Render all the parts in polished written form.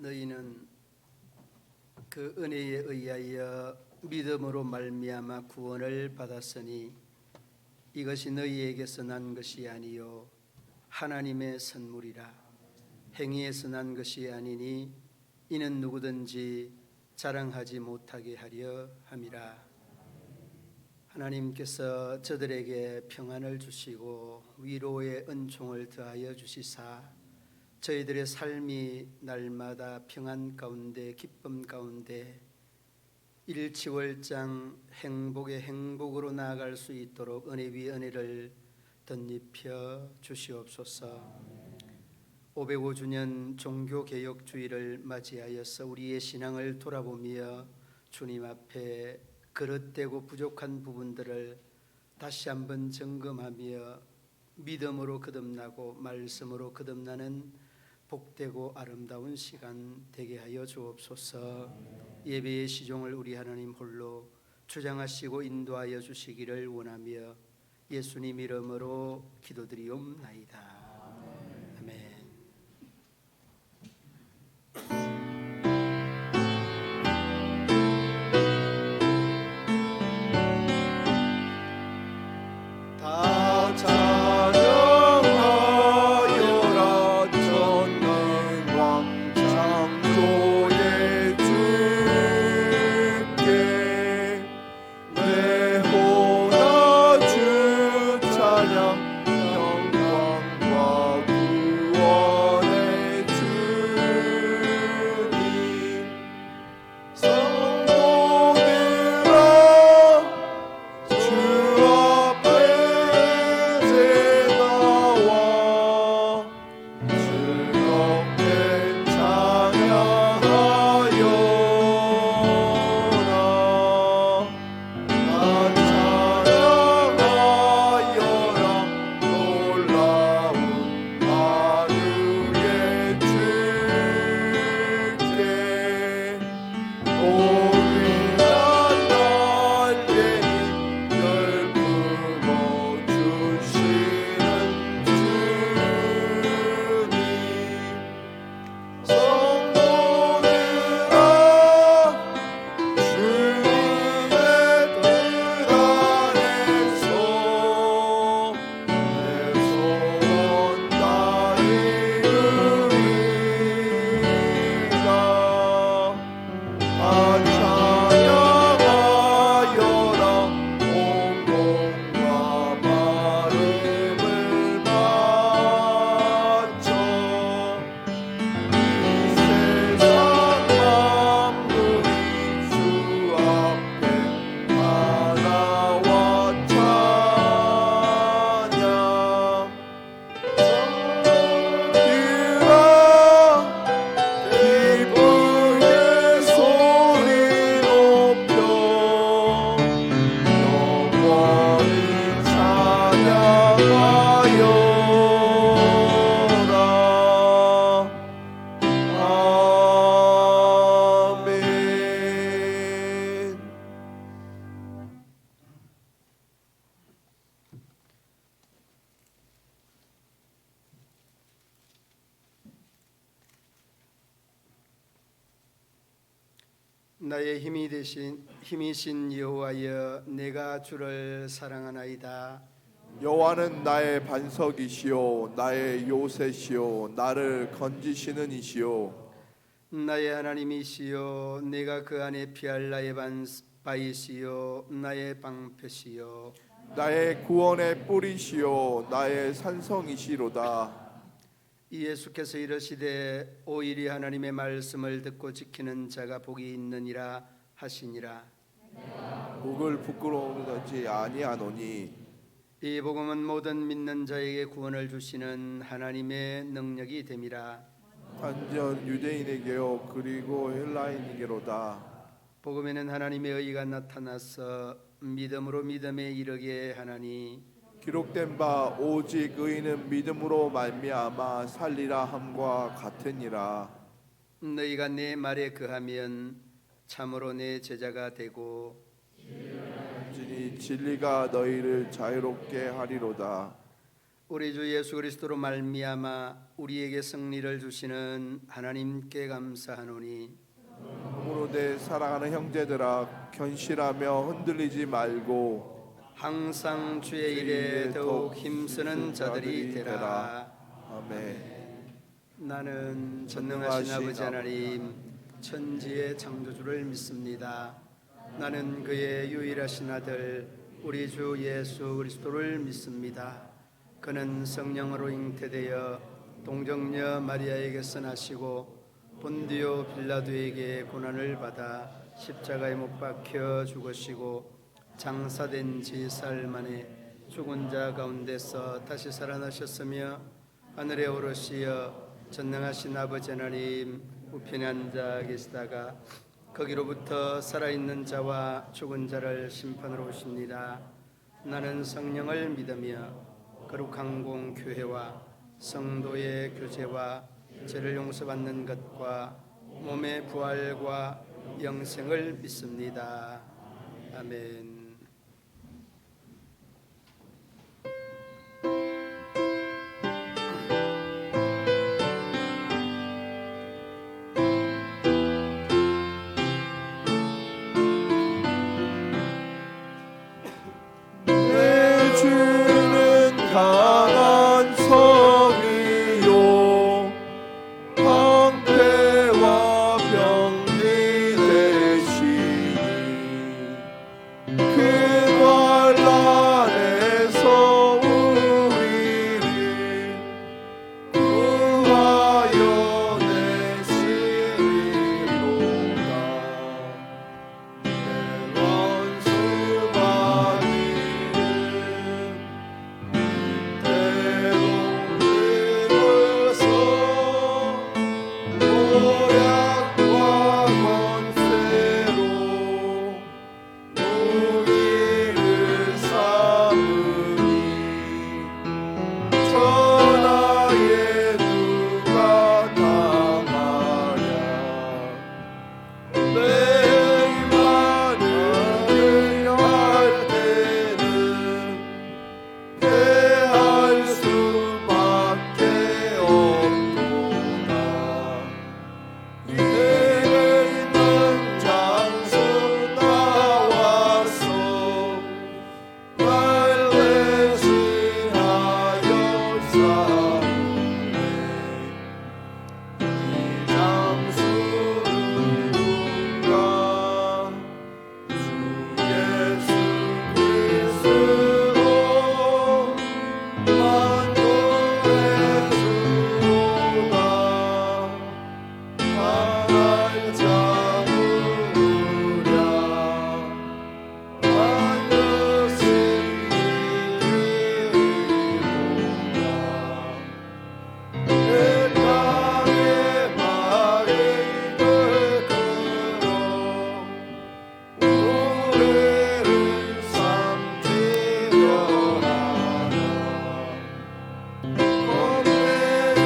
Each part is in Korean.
너희는 그 은혜에 의하여 믿음으로 말미암아 구원을 받았으니 이것이 너희에게서 난 것이 아니요 하나님의 선물이라. 행위에서 난 것이 아니니 이는 누구든지 자랑하지 못하게 하려 함이라. 하나님께서 저들에게 평안을 주시고 위로의 은총을 더하여 주시사 저희들의 삶이 날마다 평안 가운데 기쁨 가운데 일치월장 행복의 행복으로 나아갈 수 있도록 은혜 위 은혜를 덧입혀 주시옵소서. 505주년 종교개혁주의를 맞이하여서 우리의 신앙을 돌아보며 주님 앞에 그릇되고 부족한 부분들을 다시 한번 점검하며 믿음으로 거듭나고 말씀으로 거듭나는 복되고 아름다운 시간 되게 하여 주옵소서. 예배의 시종을 우리 하나님 홀로 주장하시고 인도하여 주시기를 원하며 예수님 이름으로 기도드리옵나이다. 아멘. 다 찬양하여라 전능 왕 창조의 주께 내 호나 주 찬양 영광과 구원의 주님 성도들아 주 앞에 나와 즐겁게 찬양하여라. 나 찬양하여라 놀라운 하늘의 주께 고귀한 날개니 열품어 주시는 주님 성도들아 주님의 뜻 안에서 내 소원 다이루리라. 다 찬양하여라 온몸과 마음을 바쳐 이 세상 만물이 주 앞에 하나와 찬양 성도들아 기쁘게 소리 높여 영원히 찬양하여라. 아멘. 나의 힘이신 여호와여, 내가 주를 사랑하나이다. 여호와는 나의 반석이시요 나의 요새시요 나를 건지시는 이시요 나의 하나님이시여, 내가 그 안에 피할 나의 바위시여 나의 방패시여. 나의 구원의 뿌리시요 나의 산성이시로다. 예수께서 이르시되 오일이 하나님의 말씀을 듣고 지키는 자가 복이 있느니라 하시니라. 목을 부끄러워하지 아니하노니 이 복음은 모든 믿는 자에게 구원을 주시는 하나님의 능력이 됨이라. 단전 유대인에게요 그리고 헬라인에게로다. 복음에는 하나님의 의가 나타나서 믿음으로 믿음에 이르게 하나니 기록된 바 오직 의인은 믿음으로 말미암아 살리라 함과 같으니라. 너희가 내 말에 거하면 참으로 내 제자가 되고 진이 진리가 너희를 자유롭게 하리로다. 우리 주 예수 그리스도로 말미암아 우리에게 승리를 주시는 하나님께 감사하노니 그러므로 내 사랑하는 형제들아 견실하며 흔들리지 말고 항상 주의 일에 더욱 힘쓰는 자들이 되라. 아멘. 나는 전능하신 아버지 하나님 천지의 창조주를 믿습니다. 나는 그의 유일하신 아들 우리 주 예수 그리스도를 믿습니다. 그는 성령으로 잉태되어 동정녀 마리아에게서 나시고 본디오 빌라도에게 고난을 받아 십자가에 못 박혀 죽으시고 장사된 지 사흘 만에 죽은 자 가운데서 다시 살아나셨으며 하늘에 오르시어 전능하신 아버지 하나님 우편에 앉아 계시다가 거기로부터 살아있는 자와 죽은 자를 심판으로 오십니다. 나는 성령을 믿으며 거룩한 공교회와 성도의 교제와 죄를 용서받는 것과 몸의 부활과 영생을 믿습니다. 아멘. 내 주는 강한 성이요 방패와 병기 되시니 그 환난에서 우리를 구하여 내시리로다. 내 원수가 모략과 권세로 우리를 삼으니 천하에 누가 당하랴. 내 희망을 할 때는 패할 수밖에 없도다. 이내 있는 장소 나와서 날 대신하여 싸우네. 이 장수를 누가 주 예수 그리스도 만군의 주로다. 하늘 잡으랴. 반드시 이르리로다. 내 땅의 말을 이끌어 우리를 삼키려 하라. 겁내지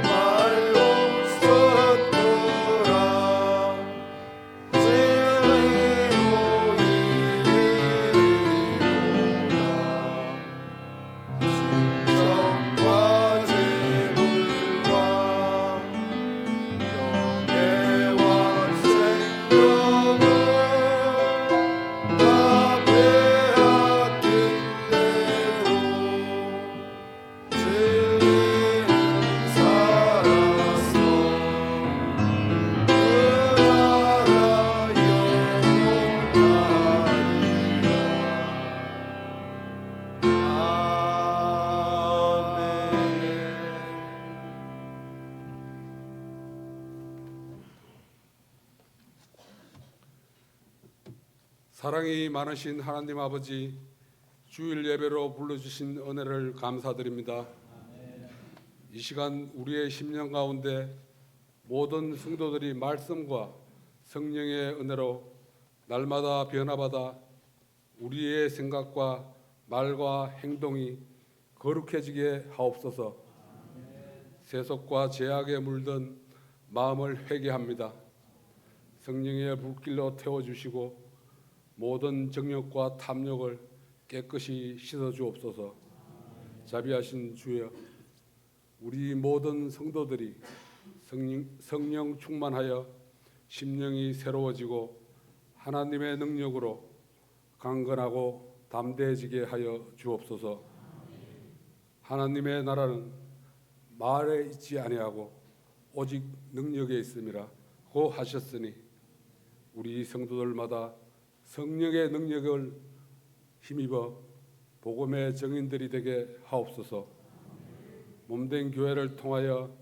말고 섰도라. 진리로 이르리로다. 신정과 재물과 영예와 생명을 다 빼앗긴 대로 진리는 살았어. 그 나라 사랑이 많으신 하나님 아버지, 주일 예배로 불러주신 은혜를 감사드립니다. 이 시간 우리의 심령 가운데 모든 성도들이 말씀과 성령의 은혜로 날마다 변화받아 우리의 생각과 말과 행동이 거룩해지게 하옵소서. 세속과 죄악에 물든 마음을 회개합니다. 성령의 불길로 태워주시고 모든 정욕과 탐욕을 깨끗이 씻어주옵소서. 자비하신 주여, 우리 모든 성도들이 성령 충만하여 심령이 새로워지고 하나님의 능력으로 강건하고 담대해지게 하여 주옵소서. 하나님의 나라는 말에 있지 아니하고 오직 능력에 있음이라고 하셨으니 우리 성도들마다 성령의 능력을 힘입어 복음의 증인들이 되게 하옵소서. 몸된 교회를 통하여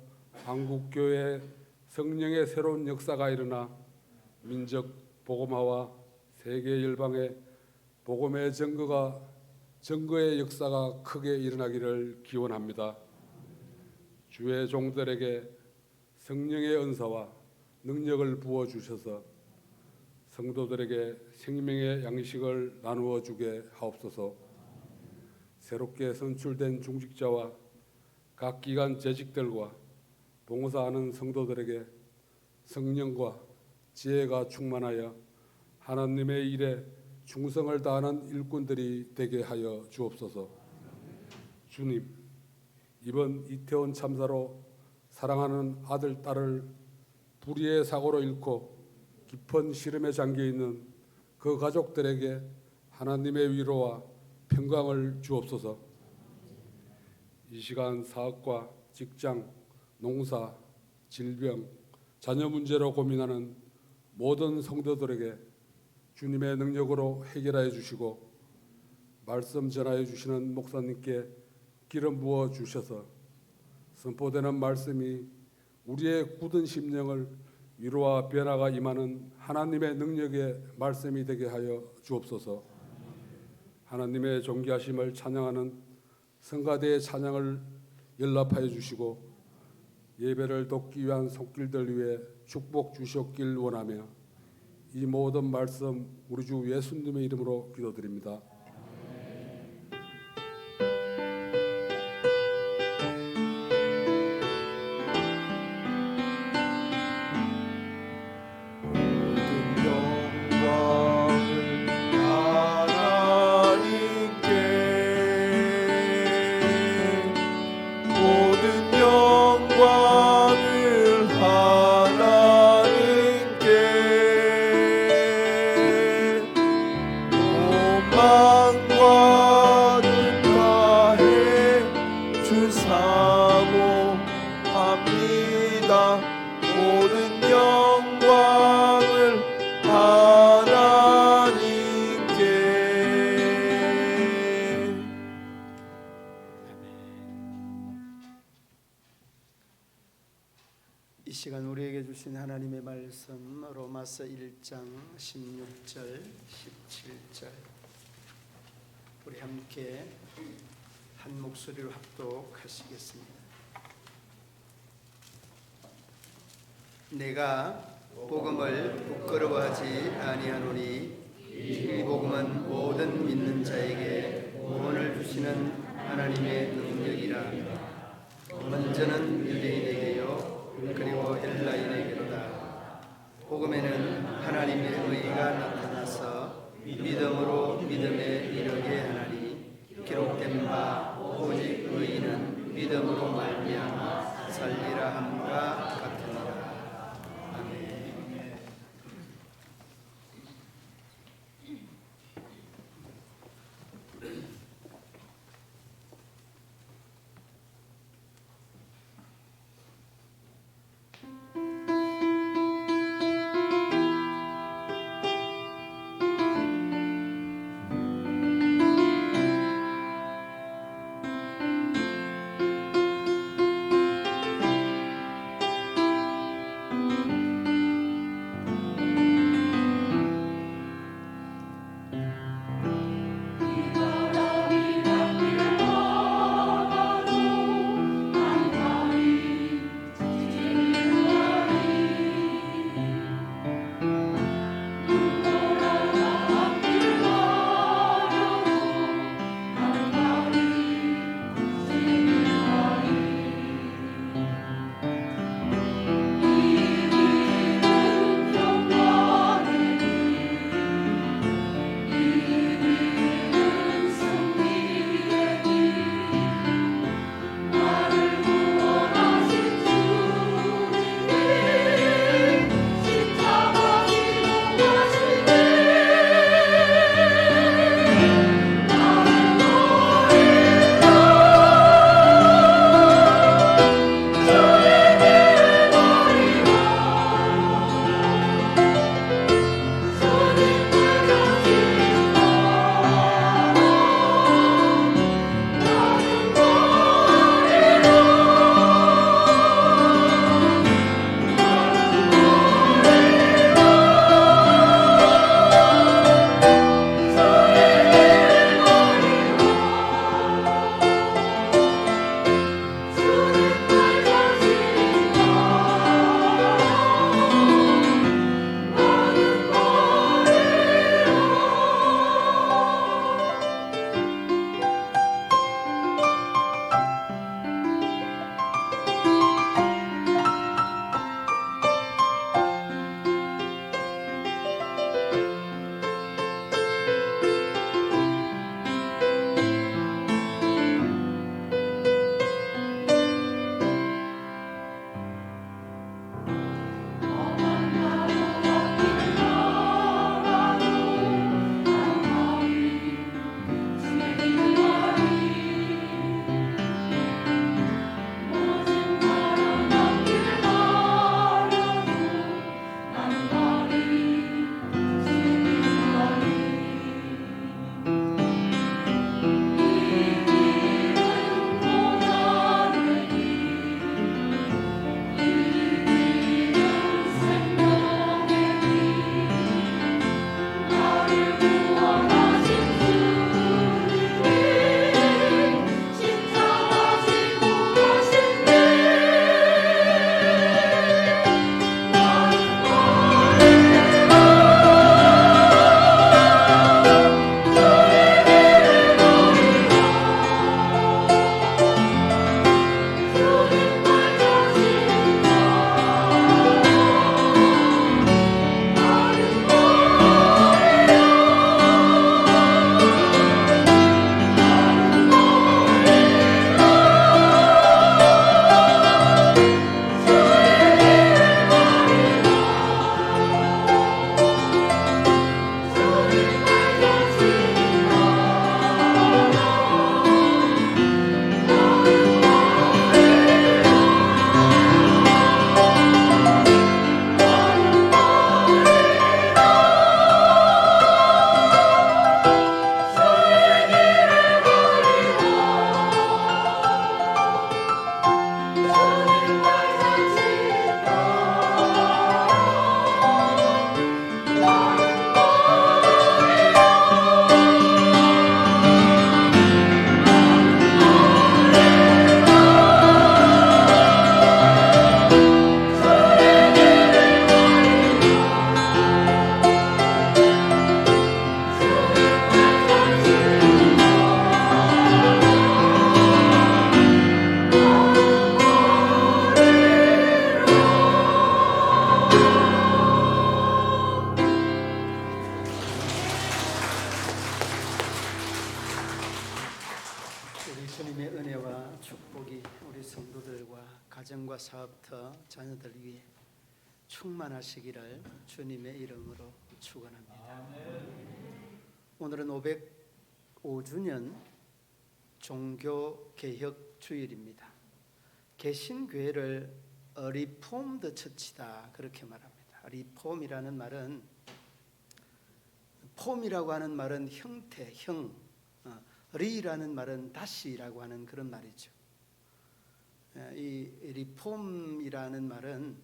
한국 교회에 성령의 새로운 역사가 일어나 민족 복음화와 세계 열방의 복음의 증거의 역사가 크게 일어나기를 기원합니다. 주의 종들에게 성령의 은사와 능력을 부어 주셔서 성도들에게 생명의 양식을 나누어 주게 하옵소서. 새롭게 선출된 중직자와 각 기관 재직들과 봉사하는 성도들에게 성령과 지혜가 충만하여 하나님의 일에 충성을 다하는 일꾼들이 되게 하여 주옵소서. 주님, 이번 이태원 참사로 사랑하는 아들, 딸을 불의의 사고로 잃고 깊은 시름에 잠겨 있는 그 가족들에게 하나님의 위로와 평강을 주옵소서. 이 시간 사업과 직장, 농사, 질병, 자녀 문제로 고민하는 모든 성도들에게 주님의 능력으로 해결하여 주시고 말씀 전하여 주시는 목사님께 기름 부어 주셔서 선포되는 말씀이 우리의 굳은 심령을 위로와 변화가 임하는 하나님의 능력의 말씀이 되게 하여 주옵소서. 하나님의 존귀하심을 찬양하는 성가대의 찬양을 연락하여 주시고 예배를 돕기 위한 손길들 위해 축복 주셨길 원하며 이 모든 말씀 우리 주 예수님의 이름으로 기도드립니다. 이 시간 우리에게 주신 하나님의 말씀 로마서 1장 16절 17절 우리 함께 한 목소리로 합독하시겠습니다. 내가 복음을 부끄러워하지 아니하노니 이 복음은 모든 믿는 자에게 구원을 주시는 하나님의 능력이라. 먼저는 유대인에게요 그리고 헬라인에게로다. 복음에는 하나님의 의가 나타나서 믿음으로 믿음에 이르게 하나니 기록된 바 오직 의인은 믿음으로 말미암아 살리라 함과 같으니라. 아멘. 성도들과 가정과 사업터 자녀들 위해 충만하시기를 주님의 이름으로 축원합니다. 오늘은 505주년 종교개혁 주일입니다. 개신교회를 리폼드 처치다 그렇게 말합니다. 리폼이라는 말은, 폼이라고 하는 말은 형태, 리라는 말은 다시라고 하는 그런 말이죠. 이 리폼이라는 말은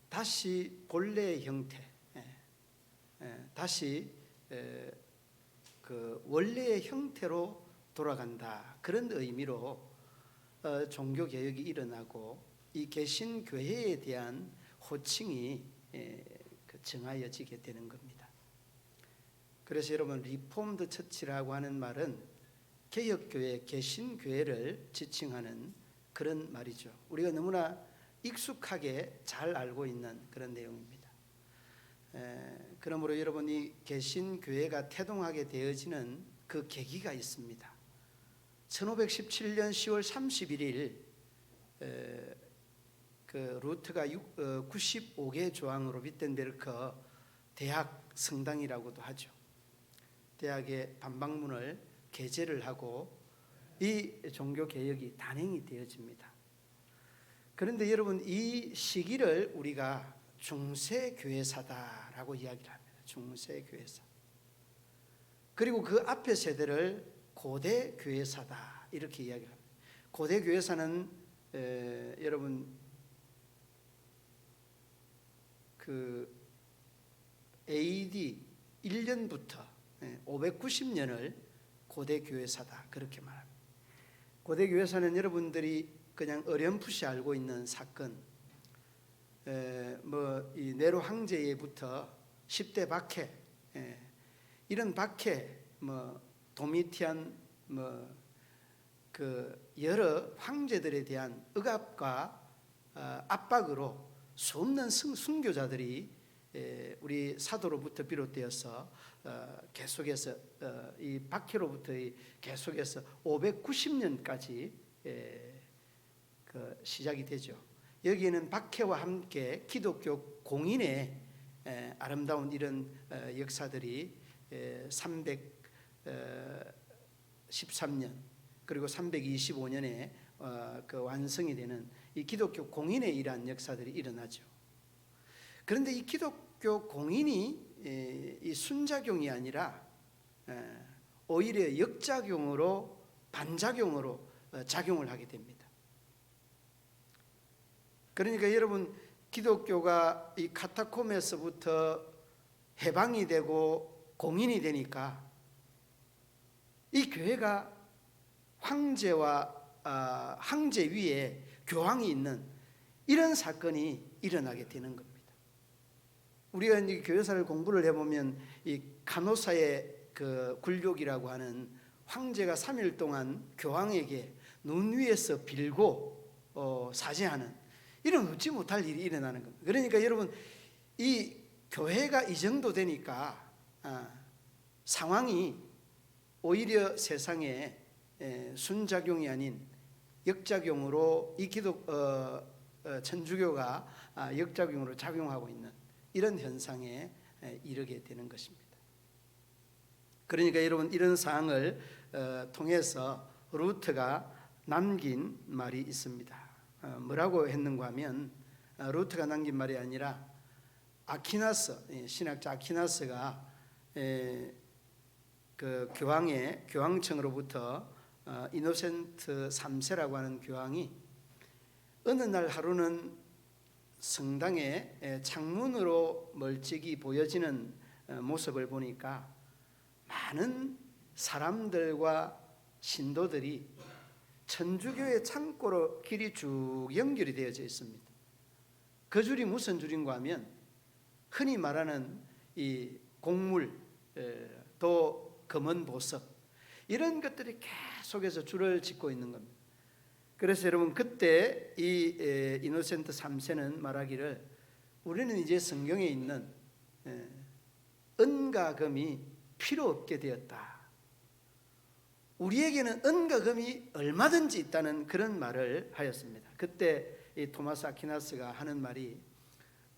다시 본래의 형태, 다시 그 원래의 형태로 돌아간다 그런 의미로 종교 개혁이 일어나고 이 개신교회에 대한 호칭이 정하여지게 되는 겁니다. 그래서 여러분, 리폼드 처치라고 하는 말은 개혁교회, 개신교회를 지칭하는 그런 말이죠. 우리가 너무나 익숙하게 잘 알고 있는 그런 내용입니다. 그러므로 여러분이 개신교회가 태동하게 되어지는 그 계기가 있습니다. 1517년 10월 31일 그 루트가 95개 조항으로 비텐베르크 대학 성당이라고도 하죠. 대학의 반박문을 게재를 하고 이 종교 개혁이 단행이 되어집니다. 그런데 여러분, 이 시기를 우리가 중세교회사다라고 이야기를 합니다. 중세교회사. 그리고 그 앞의 세대를 고대교회사다 이렇게 이야기를 합니다. 고대교회사는 여러분 그 AD 1년부터 590년을 고대교회사다 그렇게 말합니다. 고대교회사는 여러분들이 그냥 어렴풋이 알고 있는 사건, 이 네로 황제부터 10대 박해, 이런 박해, 도미티안, 그 여러 황제들에 대한 억압과 압박으로 수없는 순교자들이 우리 사도로부터 비롯되어서 계속해서 이 박해로부터 계속해서 590년까지 시작이 되죠. 여기에는 박해와 함께 기독교 공인의 아름다운 이런 역사들이 313년 그리고 325년에 그 완성이 되는 이 기독교 공인의 이러한 역사들이 일어나죠. 그런데 이 기독교 공인이 이 순작용이 아니라 오히려 역작용으로, 반작용으로 작용을 하게 됩니다. 그러니까 여러분, 기독교가 이 카타콤에서부터 해방이 되고 공인이 되니까 이 교회가 황제와 황제 위에 교황이 있는 이런 사건이 일어나게 되는 겁니다. 우리가 이제 교회사를 공부를 해보면 이 간호사의 그 굴욕이라고 하는, 황제가 3일 동안 교황에게 눈 위에서 빌고 사죄하는 이런 웃지 못할 일이 일어나는 겁니다. 그러니까 여러분, 이 교회가 이 정도 되니까 상황이 오히려 세상에 순작용이 아닌 역작용으로 이 천주교가 역작용으로 작용하고 있는 이런 현상에 이르게 되는 것입니다. 그러니까 여러분, 이런 사항을 통해서 루트가 남긴 말이 있습니다. 뭐라고 했는가 하면, 루트가 남긴 말이 아니라 아퀴나스, 신학자 아퀴나스가 그 교황청으로부터 이노센트 3세라고 하는 교황이 어느 날 하루는 성당의 창문으로 멀찍이 보여지는 모습을 보니까 많은 사람들과 신도들이 천주교의 창고로 길이 쭉 연결이 되어져 있습니다. 그 줄이 무슨 줄인가 하면 흔히 말하는 이 곡물, 또 금은 보석, 이런 것들이 계속해서 줄을 짓고 있는 겁니다. 그래서 여러분, 그때 이 이노센트 3세는 말하기를, 우리는 이제 성경에 있는 은과 금이 필요 없게 되었다. 우리에게는 은과 금이 얼마든지 있다는 그런 말을 하였습니다. 그때 이 토마스 아퀴나스가 하는 말이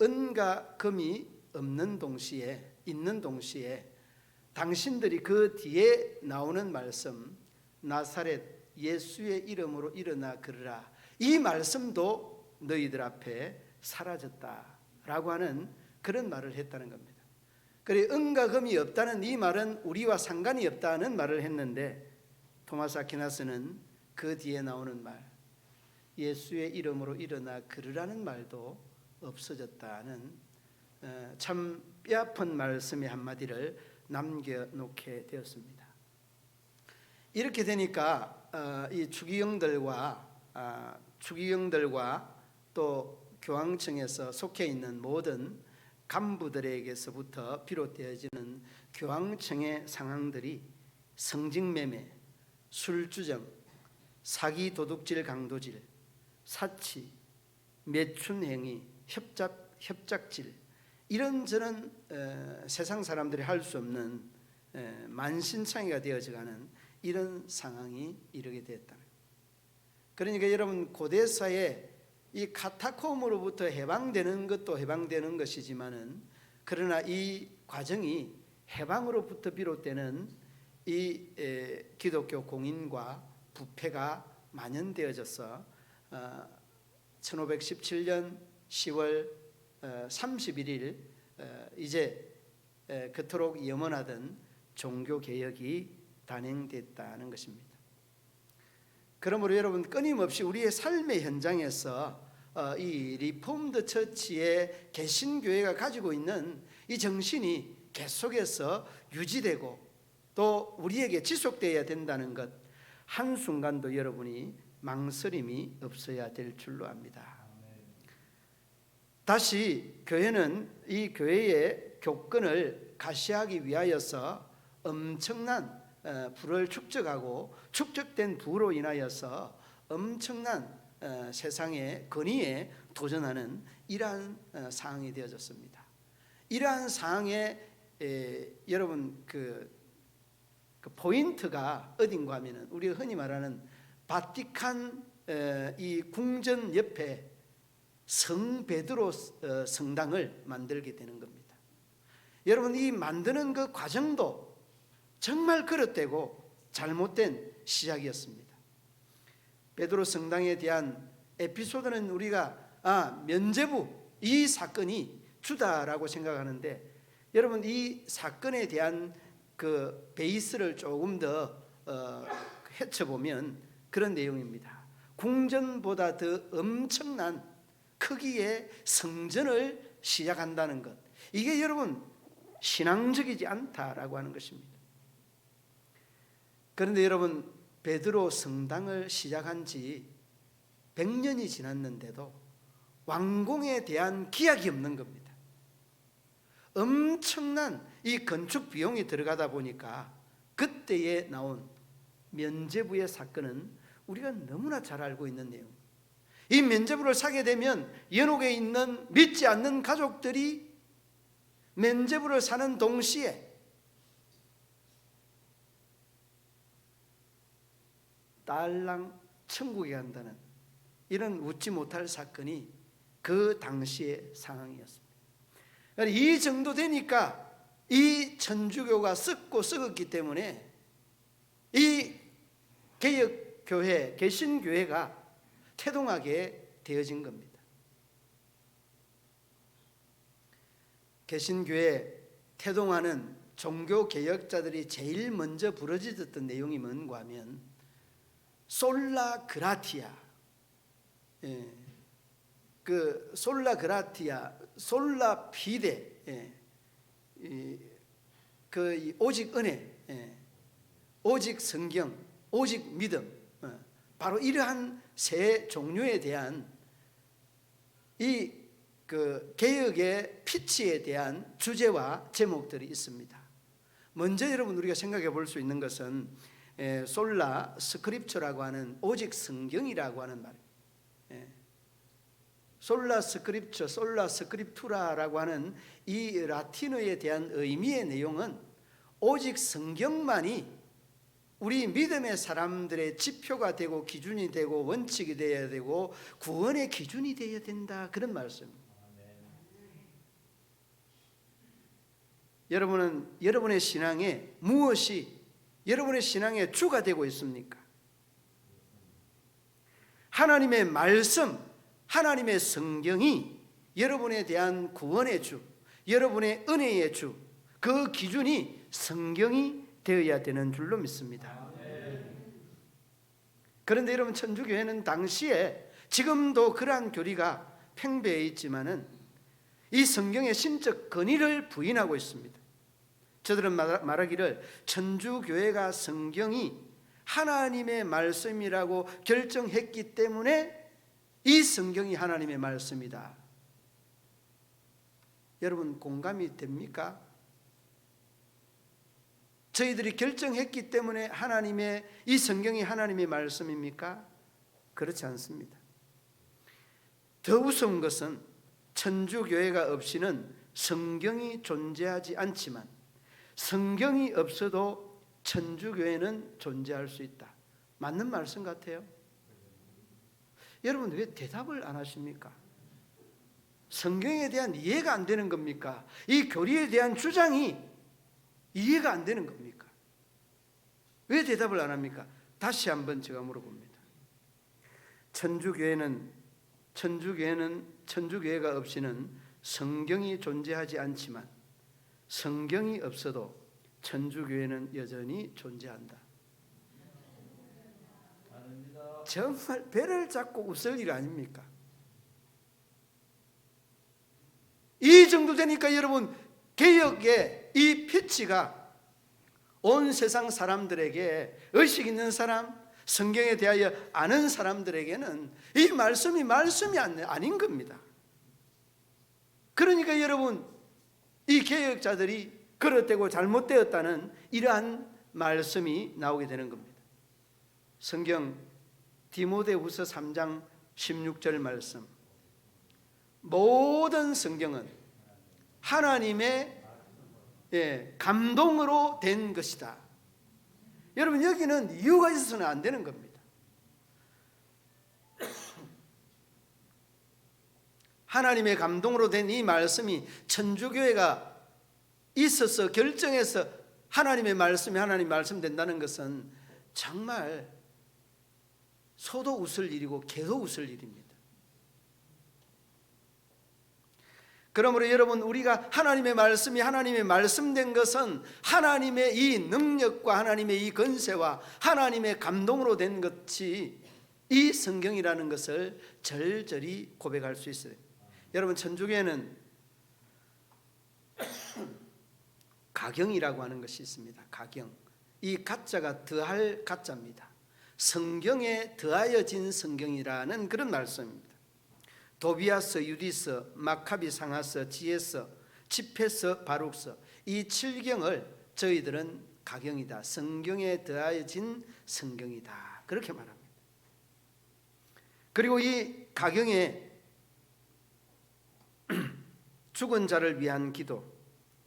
은과 금이 없는 동시에 있는 동시에 당신들이 그 뒤에 나오는 말씀 나사렛 예수의 이름으로 일어나 걸으라 이 말씀도 너희들 앞에 사라졌다라고 하는 그런 말을 했다는 겁니다. 그래 은과 금이 없다는 이 말은 우리와 상관이 없다는 말을 했는데 토마스 아퀴나스는 그 뒤에 나오는 말 예수의 이름으로 일어나 걸으라는 말도 없어졌다는 참 뼈아픈 말씀의 한마디를 남겨놓게 되었습니다. 이렇게 되니까 이 추기경들과 또 교황청에서 속해 있는 모든 간부들에게서부터 비롯되어지는 교황청의 상황들이 성직매매, 술주정, 사기 도둑질 강도질, 사치, 매춘행위, 협작질 이런저런 세상 사람들이 할 수 없는 만신창이가 되어져가는 이런 상황이 이르게 되었다. 그러니까 여러분 고대사에 이 카타콤으로부터 해방되는 것도 해방되는 것이지만은 그러나 이 과정이 해방으로부터 비롯되는 이 기독교 공인과 부패가 만연되어져서 1517년 10월 31일 이제 그토록 염원하던 종교개혁이 단행됐다는 것입니다. 그러므로 여러분 끊임없이 우리의 삶의 현장에서 이 리폼드 처치의 개신교회가 가지고 있는 이 정신이 계속해서 유지되고 또 우리에게 지속되어야 된다는 것 한순간도 여러분이 망설임이 없어야 될 줄로 압니다. 다시 교회는 이 교회의 교권을 가시하기 위하여서 엄청난 부를 축적하고 축적된 부로 인하여서 엄청난 세상의 권위에 도전하는 이러한 상황이 되어졌습니다. 이러한 상황에 여러분 그 포인트가 어딘가 하면은 우리가 흔히 말하는 바티칸 이 궁전 옆에 성 베드로 성당을 만들게 되는 겁니다. 여러분 이 만드는 그 과정도 정말 그릇되고 잘못된 시작이었습니다. 베드로 성당에 대한 에피소드는 우리가 면죄부 이 사건이 주다라고 생각하는데 여러분 이 사건에 대한 그 베이스를 조금 더 헤쳐보면 그런 내용입니다. 궁전보다 더 엄청난 크기의 성전을 시작한다는 것 이게 여러분 신앙적이지 않다라고 하는 것입니다. 그런데 여러분 베드로 성당을 시작한 지 100년이 지났는데도 완공에 대한 기약이 없는 겁니다. 엄청난 이 건축 비용이 들어가다 보니까 그때에 나온 면죄부의 사건은 우리가 너무나 잘 알고 있는 내용. 이 면죄부를 사게 되면 연옥에 있는 믿지 않는 가족들이 면죄부를 사는 동시에 딸랑 천국에 간다는 이런 웃지 못할 사건이 그 당시의 상황이었습니다. 이 정도 되니까 이 천주교가 썩었기 때문에 이 개혁교회, 개신교회가 태동하게 되어진 겁니다. 개신교회 태동하는 종교개혁자들이 제일 먼저 부르짖었던 내용이 뭔가 하면 솔라 그라티아, 그 솔라 그라티아, 솔라 피데, 그 오직 은혜, 오직 성경, 오직 믿음, 바로 이러한 세 종류에 대한 이 그 개혁의 피치에 대한 주제와 제목들이 있습니다. 먼저 여러분 우리가 생각해 볼 수 있는 것은 솔라 스크립처라고 하는 오직 성경이라고 하는 말이에요. 솔라 스크립처, 솔라 스크립투라라고 하는 이 라틴어에 대한 의미의 내용은 오직 성경만이 우리 믿음의 사람들의 지표가 되고 기준이 되고 원칙이 되어야 되고 구원의 기준이 되어야 된다, 그런 말씀입니다. 여러분은 여러분의 신앙에 무엇이 여러분의 신앙의 주가 되고 있습니까? 하나님의 말씀, 하나님의 성경이 여러분에 대한 구원의 주, 여러분의 은혜의 주, 그 기준이 성경이 되어야 되는 줄로 믿습니다. 그런데 여러분, 천주교회는 당시에 지금도 그러한 교리가 팽배해 있지만은 이 성경의 신적 권위를 부인하고 있습니다. 저들은 말하기를 천주교회가 성경이 하나님의 말씀이라고 결정했기 때문에 이 성경이 하나님의 말씀이다. 여러분, 공감이 됩니까? 저희들이 결정했기 때문에 하나님의 이 성경이 하나님의 말씀입니까? 그렇지 않습니다. 더 우스운 것은 천주교회가 없이는 성경이 존재하지 않지만 성경이 없어도 천주교회는 존재할 수 있다. 맞는 말씀 같아요. 여러분, 왜 대답을 안 하십니까? 성경에 대한 이해가 안 되는 겁니까? 이 교리에 대한 주장이 이해가 안 되는 겁니까? 왜 대답을 안 합니까? 다시 한번 제가 물어봅니다. 천주교회가 없이는 성경이 존재하지 않지만 성경이 없어도 천주교회는 여전히 존재한다. 정말 배를 잡고 웃을 일 아닙니까? 이 정도 되니까 여러분, 개혁의 이 피치가 온 세상 사람들에게, 의식 있는 사람, 성경에 대하여 아는 사람들에게는 이 말씀이 아닌 겁니다. 그러니까 여러분, 이 개혁자들이 그릇되고 잘못되었다는 이러한 말씀이 나오게 되는 겁니다. 성경 디모데후서 3장 16절 말씀, 모든 성경은 하나님의 감동으로 된 것이다. 여러분, 여기는 이유가 있어서는 안 되는 겁니다. 하나님의 감동으로 된 이 말씀이 천주교회가 있어서 결정해서 하나님의 말씀이 하나님 말씀 된다는 것은 정말 소도 웃을 일이고 개도 웃을 일입니다. 그러므로 여러분, 우리가 하나님의 말씀이 하나님의 말씀된 것은 하나님의 이 능력과 하나님의 이 권세와 하나님의 감동으로 된 것이 이 성경이라는 것을 절절히 고백할 수 있어요. 여러분, 천주교회는 가경이라고 하는 것이 있습니다. 가경. 이 가짜가 더할 가짜입니다. 성경에 더하여진 성경이라는 그런 말씀입니다. 도비아서, 유디서, 마카비, 상하서, 지혜서, 집회서, 바룩서, 이 7경을 저희들은 가경이다, 성경에 더하여진 성경이다, 그렇게 말합니다. 그리고 이 가경에 죽은 자를 위한 기도,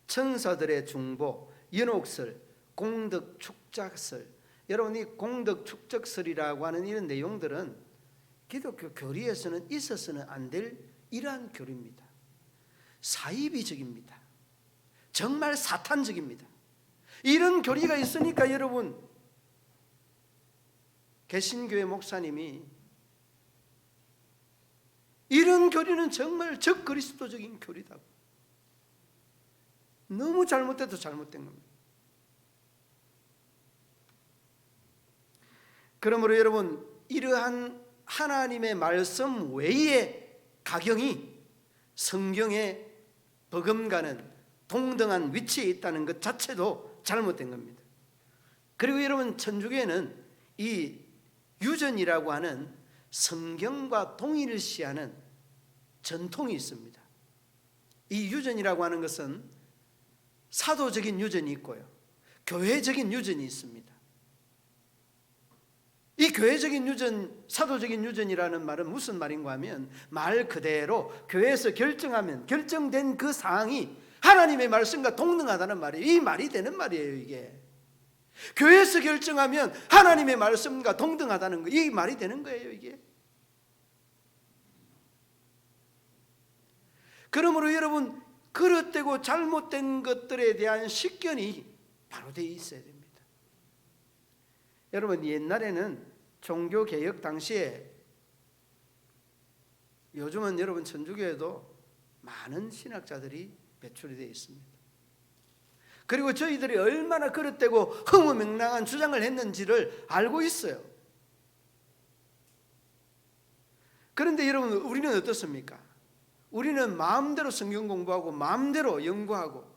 천사들의 중보, 연옥설, 공덕 축작설, 여러분, 이 공덕 축적설이라고 하는 이런 내용들은 기독교 교리에서는 있어서는 안 될 이러한 교리입니다. 사이비적입니다. 정말 사탄적입니다. 이런 교리가 있으니까 여러분, 개신교회 목사님이 이런 교리는 정말 적그리스도적인 교리다, 너무 잘못돼도 잘못된 겁니다. 그러므로 여러분, 이러한 하나님의 말씀 외의 가경이 성경에 버금가는 동등한 위치에 있다는 것 자체도 잘못된 겁니다. 그리고 여러분, 천주교회는 이 유전이라고 하는 성경과 동일시하는 전통이 있습니다. 이 유전이라고 하는 것은 사도적인 유전이 있고요, 교회적인 유전이 있습니다. 이 교회적인 유전, 사도적인 유전이라는 말은 무슨 말인가 하면 말 그대로 교회에서 결정된 그 사항이 하나님의 말씀과 동등하다는 말이에요. 이 말이 되는 말이에요. 이게 교회에서 결정하면 하나님의 말씀과 동등하다는 거, 이 말이 되는 거예요, 이게. 그러므로 여러분, 그릇되고 잘못된 것들에 대한 식견이 바로 되어 있어야 됩니다. 여러분, 옛날에는 종교개혁 당시에, 요즘은 여러분 천주교에도 많은 신학자들이 배출이 되어 있습니다. 그리고 저희들이 얼마나 그릇되고 허무맹랑한 주장을 했는지를 알고 있어요. 그런데 여러분, 우리는 어떻습니까? 우리는 마음대로 성경 공부하고 마음대로 연구하고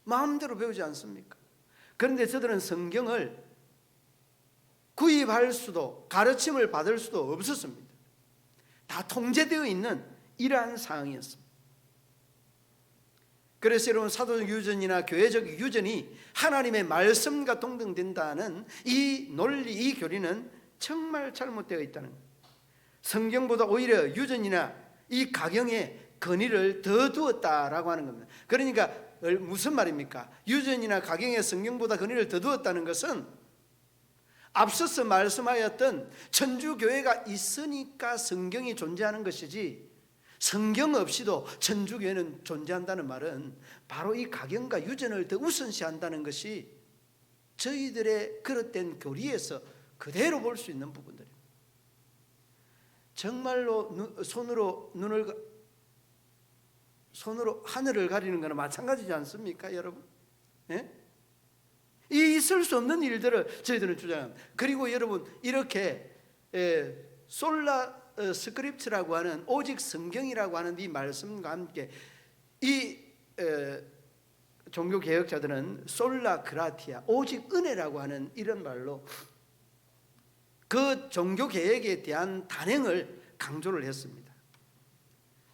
마음대로 배우지 않습니까? 그런데 저들은 성경을 구입할 수도 가르침을 받을 수도 없었습니다. 다 통제되어 있는 이러한 상황이었습니다. 그래서 여러분, 사도적 유전이나 교회적 유전이 하나님의 말씀과 동등된다는 이 논리, 이 교리는 정말 잘못되어 있다는 거예요. 성경보다 오히려 유전이나 이 가경에 권위를 더 두었다라고 하는 겁니다. 그러니까 무슨 말입니까? 유전이나 가경에 성경보다 권위를 더 두었다는 것은 앞서서 말씀하였던 천주교회가 있으니까 성경이 존재하는 것이지, 성경 없이도 천주교회는 존재한다는 말은 바로 이 가경과 유전을 더 우선시한다는 것이 저희들의 그릇된 교리에서 그대로 볼 수 있는 부분들입니다. 정말로 손으로 하늘을 가리는 거나 마찬가지지 않습니까, 여러분? 예? 이 있을 수 없는 일들을 저희들은 주장합니다. 그리고 여러분, 이렇게 솔라 스크립트라고 하는, 오직 성경이라고 하는 이 말씀과 함께 이 종교 개혁자들은 솔라 그라티아, 오직 은혜라고 하는 이런 말로 그 종교 개혁에 대한 단행을 강조를 했습니다.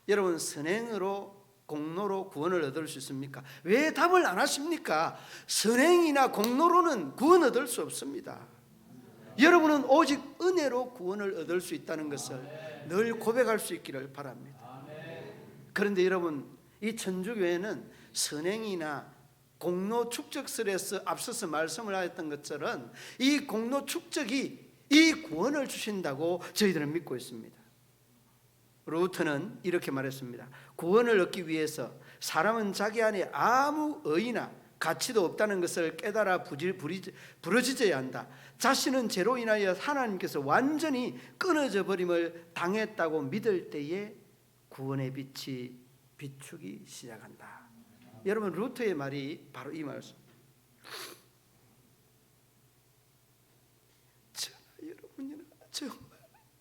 여러분, 선행으로 공로로 구원을 얻을 수 있습니까? 왜 답을 안 하십니까? 선행이나 공로로는 구원 얻을 수 없습니다. 여러분은 오직 은혜로 구원을 얻을 수 있다는 것을 늘 고백할 수 있기를 바랍니다. 그런데 여러분, 이 천주교회는 선행이나 공로 축적설에서 앞서서 말씀을 하였던 것처럼 이 공로 축적이 이 구원을 주신다고 저희들은 믿고 있습니다. 루터는 이렇게 말했습니다. 구원을 얻기 위해서 사람은 자기 안에 아무 의의나 가치도 없다는 것을 깨달아 부러지져야 한다. 자신은 죄로 인하여 하나님께서 완전히 끊어져 버림을 당했다고 믿을 때에 구원의 빛이 비추기 시작한다. 여러분, 루터의 말이 바로 이 말씀. 여러분이나 정말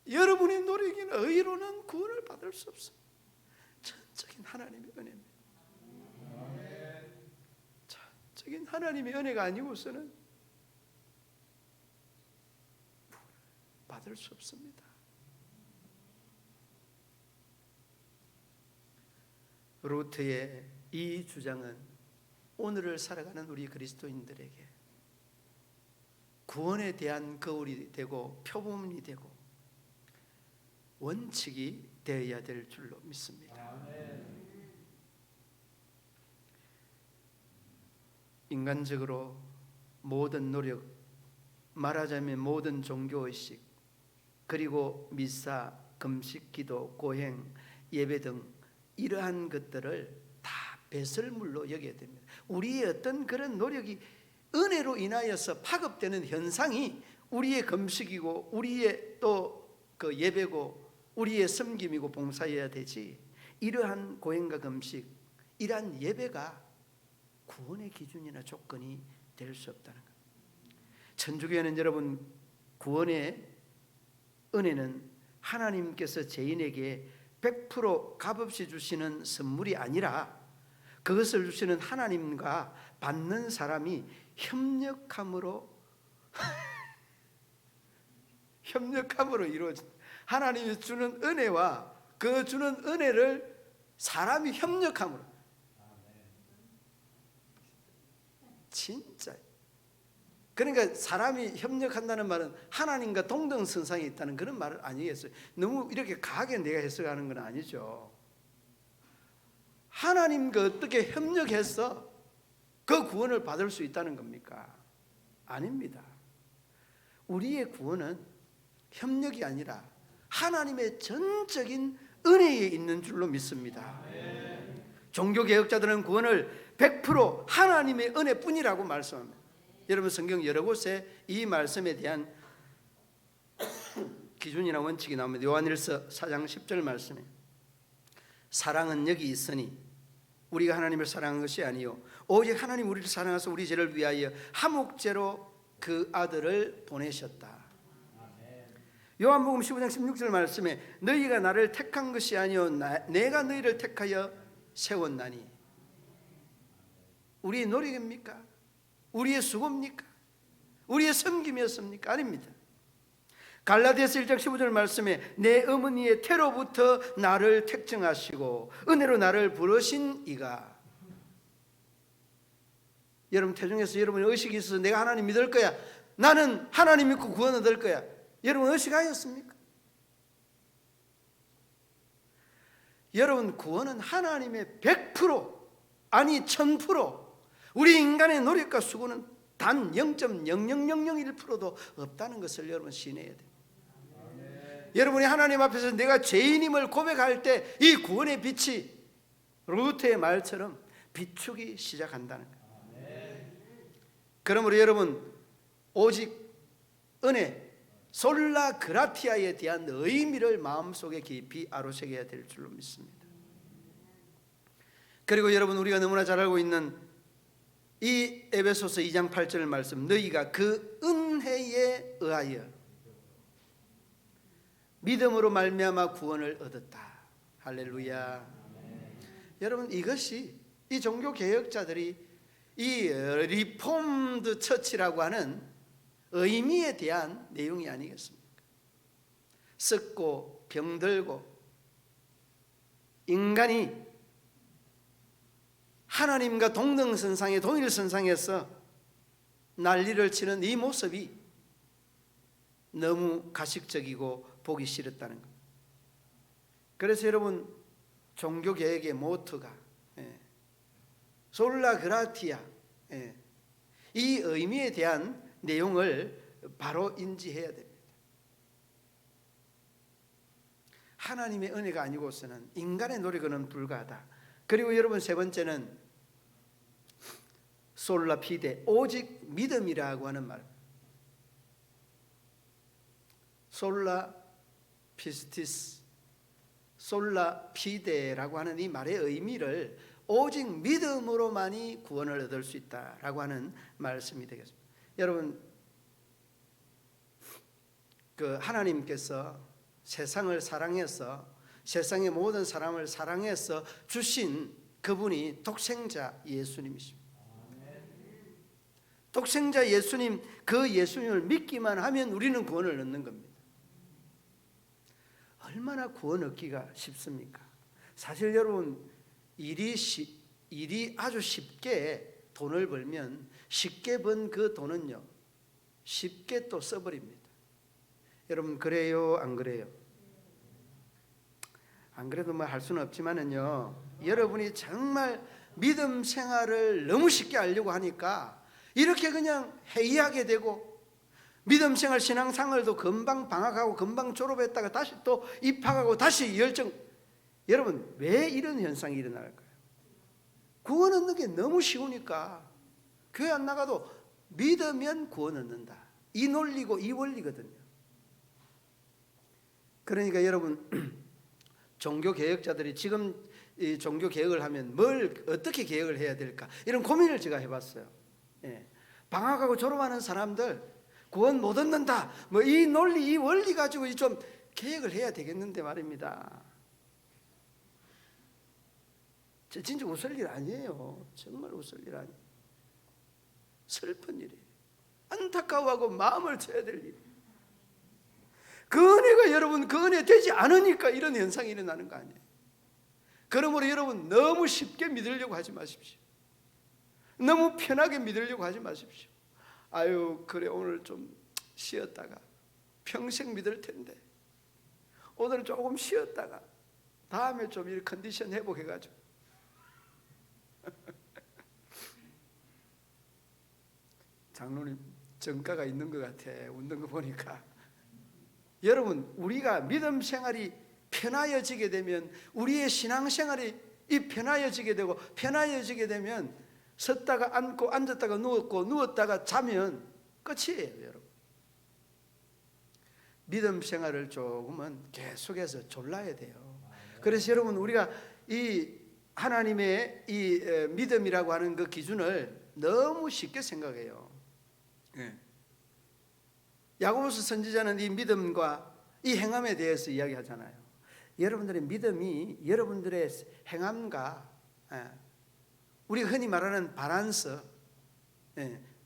여러분의 노력이나 의로는 구원을 받을 수 없습니다. 전적인 하나님의 은혜입니다. 전적인 하나님의 은혜가 아니고서는 받을 수 없습니다. 루터의 이 주장은 오늘을 살아가는 우리 그리스도인들에게 구원에 대한 거울이 되고 표본이 되고 원칙이 되어야 될 줄로 믿습니다. 인간적으로 모든 노력, 말하자면 모든 종교의식, 그리고 미사, 금식, 기도, 고행, 예배 등 이러한 것들을 다 배설물로 여겨야 됩니다. 우리의 어떤 그런 노력이 은혜로 인하여서 파급되는 현상이 우리의 금식이고 우리의 또 그 예배고 우리의 섬김이고 봉사여야 되지, 이러한 고행과 금식, 이러한 예배가 구원의 기준이나 조건이 될 수 없다는 것. 천주교회는 여러분, 구원의 은혜는 하나님께서 죄인에게 100% 값없이 주시는 선물이 아니라 그것을 주시는 하나님과 받는 사람이 협력함으로 이루어진다. 하나님이 주는 은혜와 그 주는 은혜를 사람이 협력함으로, 진짜. 그러니까 사람이 협력한다는 말은 하나님과 동등선상에 있다는 그런 말은 아니겠어요. 너무 이렇게 강하게 내가 해석하는 건 아니죠. 하나님과 어떻게 협력해서 그 구원을 받을 수 있다는 겁니까? 아닙니다. 우리의 구원은 협력이 아니라 하나님의 전적인 은혜에 있는 줄로 믿습니다. 종교개혁자들은 구원을 100% 하나님의 은혜뿐이라고 말씀합니다. 여러분 성경 여러 곳에 이 말씀에 대한 기준이나 원칙이 나옵니다. 요한일서 4장 10절 말씀에 사랑은 여기 있으니 우리가 하나님을 사랑한 것이 아니요 오직 하나님 우리를 사랑하사 우리 죄를 위하여 한목죄로 그 아들을 보내셨다. 요한복음 15장 16절 말씀에 너희가 나를 택한 것이 아니요 내가 너희를 택하여 세웠나니. 우리의 노력입니까? 우리의 수고입니까? 우리의 섬김이었습니까? 아닙니다. 갈라디아서 1장 15절 말씀에 내 어머니의 태로부터 나를 택정하시고 은혜로 나를 부르신 이가. 여러분 태중에서 여러분이 의식이 있어서 내가 하나님 믿을 거야, 나는 하나님 믿고 구원 얻을 거야, 여러분 의식하였습니까? 여러분 구원은 하나님의 100% 아니 1000%, 우리 인간의 노력과 수고는 단 0.0001%도 없다는 것을 여러분 신해야 돼요. 여러분이 하나님 앞에서 내가 죄인임을 고백할 때 이 구원의 빛이 루트의 말처럼 비추기 시작한다는 거예요. 그러므로 여러분 오직 은혜 솔라 그라티아에 대한 의미를 마음속에 깊이 아로새겨야 될 줄로 믿습니다. 그리고 여러분 우리가 너무나 잘 알고 있는 이 에베소서 2장 8절 말씀, 너희가 그 은혜에 의하여 믿음으로 말미암아 구원을 얻었다. 할렐루야. 여러분 이것이 이 종교 개혁자들이 이 리폼드 처치라고 하는 의미에 대한 내용이 아니겠습니까? 썩고 병들고 인간이 하나님과 동등선상에 동일선상에서 난리를 치는 이 모습이 너무 가식적이고 보기 싫었다는 것. 그래서 여러분 종교개혁의 모토가 솔라 그라티아, 이 의미에 대한 내용을 바로 인지해야 됩니다. 하나님의 은혜가 아니고서는 인간의 노력은 불가하다. 그리고 여러분 세 번째는 솔라 피데, 오직 믿음이라고 하는 말. 솔라 피스티스, 솔라 피데라고 하는 이 말의 의미를 오직 믿음으로만이 구원을 얻을 수 있다라고 하는 말씀이 되겠습니다. 여러분 그 하나님께서 세상을 사랑해서 세상의 모든 사람을 사랑해서 주신 그분이 독생자 예수님이십니다. 독생자 예수님, 그 예수님을 믿기만 하면 우리는 구원을 얻는 겁니다. 얼마나 구원 얻기가 쉽습니까? 사실 여러분 일이 아주 쉽게 돈을 벌면 쉽게 번 그 돈은요 쉽게 또 써버립니다. 여러분 그래요 안 그래요? 안 그래도 뭐 할 수는 없지만은요, 여러분이 정말 믿음 생활을 너무 쉽게 하려고 하니까 이렇게 그냥 해이하게 되고, 믿음 생활 신앙생활도 금방 방학하고 금방 졸업했다가 다시 또 입학하고 다시 열정. 여러분 왜 이런 현상이 일어날까요? 구원 얻는 게 너무 쉬우니까. 교회 안 나가도 믿으면 구원 얻는다, 이 논리고 이 원리거든요. 그러니까 여러분 종교개혁자들이 지금 이 종교개혁을 하면 뭘 어떻게 개혁을 해야 될까, 이런 고민을 제가 해봤어요. 방학하고 졸업하는 사람들 구원 못 얻는다, 뭐 이 논리 이 원리 가지고 좀 개혁을 해야 되겠는데 말입니다. 진짜 웃을 일 아니에요. 정말 웃을 일 아니에요. 슬픈 일이에요. 안타까워하고 마음을 쳐야 될 일이에요. 그 은혜가 여러분 그 은혜 되지 않으니까 이런 현상이 일어나는 거 아니에요. 그러므로 여러분 너무 쉽게 믿으려고 하지 마십시오. 너무 편하게 믿으려고 하지 마십시오. 아유 그래 오늘 좀 쉬었다가 평생 믿을 텐데 오늘 조금 쉬었다가 다음에 좀 이 컨디션 회복해가지고 장로님 정가가 있는 것 같아. 웃는 거 보니까. 여러분, 우리가 믿음 생활이 편하여지게 되면, 우리의 신앙 생활이 편하여지게 되고, 편하여지게 되면 섰다가 앉고 앉았다가 누웠고 누웠다가 자면 끝이에요, 여러분. 믿음 생활을 조금은 계속해서 졸라야 돼요. 그래서 여러분, 우리가 이 하나님의 이 믿음이라고 하는 그 기준을 너무 쉽게 생각해요. 야고보서 선지자는 이 믿음과 이 행함에 대해서 이야기하잖아요. 여러분들의 믿음이 여러분들의 행함과 우리가 흔히 말하는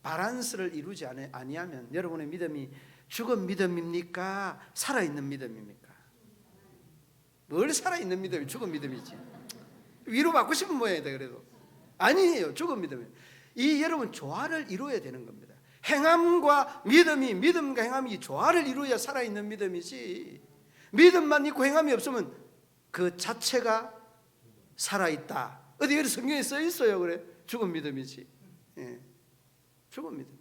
바란스를 이루지 아니하면 여러분의 믿음이 죽은 믿음입니까? 살아있는 믿음입니까? 뭘 살아있는 믿음이 죽은 믿음이지? 위로받고 싶은 모양이다 그래도 아니에요. 죽은 믿음이에요. 이 여러분 조화를 이루어야 되는 겁니다. 행함과 믿음과 행함이 조화를 이루어야 살아있는 믿음이지, 믿음만 있고 행함이 없으면 그 자체가 살아있다. 어디 성경에 써 있어요. 그래, 죽은 믿음이지. 죽은 믿음.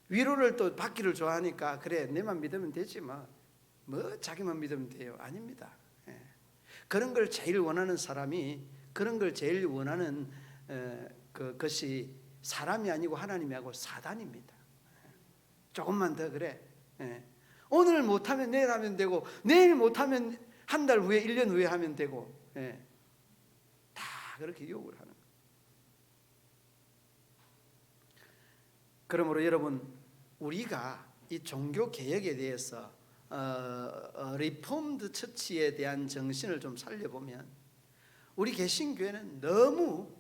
위로를 또 받기를 좋아하니까 그래, 내만 믿으면 되지 뭐 자기만 믿으면 돼요. 아닙니다. 그런 걸 제일 원하는 사람이, 그런 걸 제일 원하는 그것이 사람이 아니고 하나님이 하고 사단입니다. 조금만 더 그래. 오늘 못하면 내일 하면 되고, 내일 못하면 한 달 후에 1년 후에 하면 되고, 다 그렇게 욕을 하는 거예요. 그러므로 여러분, 우리가 이 종교 개혁에 대해서 리폼드 처치에 대한 정신을 좀 살려보면, 우리 개신교회는 너무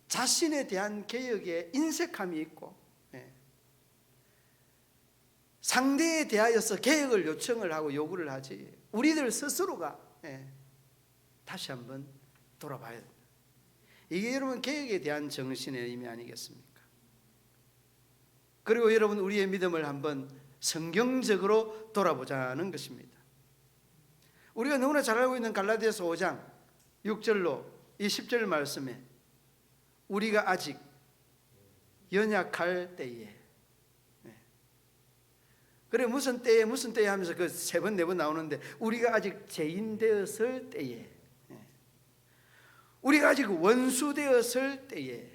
자신에 대한 개혁에 인색함이 있고, 상대에 대하여서 개혁을 요청을 하고 요구를 하지, 우리들 스스로가 다시 한번 돌아봐야 된다. 이게 여러분 개혁에 대한 정신의 의미 아니겠습니까? 그리고 여러분, 우리의 믿음을 한번 성경적으로 돌아보자는 것입니다. 우리가 너무나 잘 알고 있는 갈라디아서 5장 6절로 이 10절 말씀에, 우리가 아직 연약할 때에, 그래 무슨 때에 하면서 그 3번 4번 나오는데, 우리가 아직 죄인 되었을 때에, 우리가 아직 원수 되었을 때에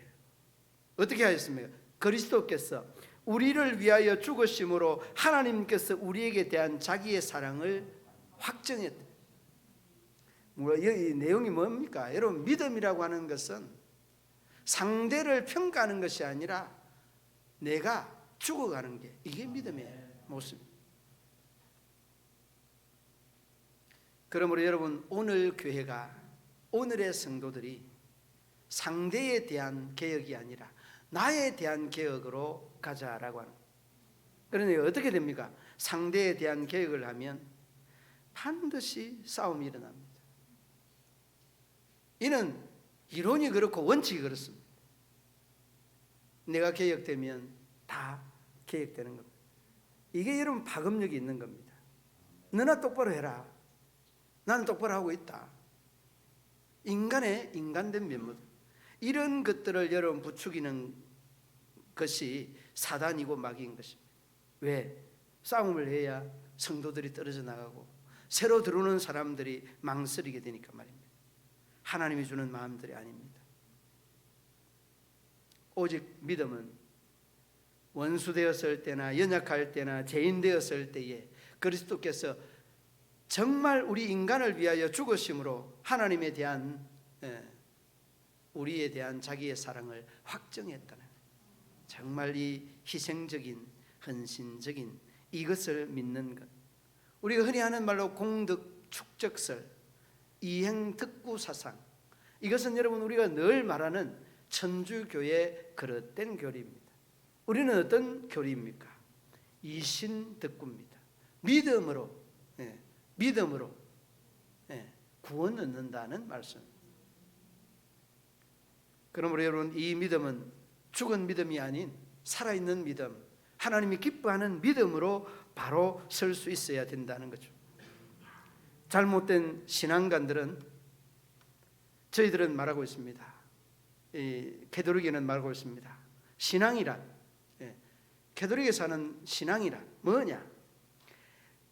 어떻게 하였습니까? 그리스도께서 우리를 위하여 죽으심으로 하나님께서 우리에게 대한 자기의 사랑을 확정했다. 이 내용이 뭡니까? 여러분, 믿음이라고 하는 것은 상대를 평가하는 것이 아니라 내가 죽어가는 게, 이게 믿음의 모습입니다. 그러므로 여러분, 오늘 교회가, 오늘의 성도들이 상대에 대한 개혁이 아니라 나에 대한 개혁으로 가자라고 하는. 그러니 어떻게 됩니까? 상대에 대한 개혁을 하면 반드시 싸움이 일어납니다. 이는 이론이 그렇고 원칙이 그렇습니다. 내가 개혁되면 다 개혁되는 겁니다. 이게 여러분 파급력이 있는 겁니다. 너나 똑바로 해라. 나는 똑바로 하고 있다. 인간의 인간된 면모, 이런 것들을 여러분 부추기는 것이 사단이고 마귀인 것입니다. 왜? 싸움을 해야 성도들이 떨어져 나가고 새로 들어오는 사람들이 망설이게 되니까 말입니다. 하나님이 주는 마음들이 아닙니다. 오직 믿음은 원수 되었을 때나 연약할 때나 죄인 되었을 때에 그리스도께서 정말 우리 인간을 위하여 죽으심으로 하나님에 대한 우리에 대한 자기의 사랑을 확정했다는, 정말 이 희생적인 헌신적인 이것을 믿는 것, 우리가 흔히 하는 말로 공덕 축적설, 이행 득구 사상, 이것은 여러분 우리가 늘 말하는 천주교의 그릇된 교리입니다. 우리는 어떤 교리입니까? 이신득구입니다. 믿음으로 구원 얻는다는 말씀. 그러므로 여러분, 이 믿음은 죽은 믿음이 아닌 살아있는 믿음, 하나님이 기뻐하는 믿음으로 바로 설 수 있어야 된다는 거죠. 잘못된 신앙관들은, 저희들은 말하고 있습니다. 캐톨릭에는 말하고 있습니다. 신앙이란, 캐톨릭에서 하는 신앙이란 뭐냐?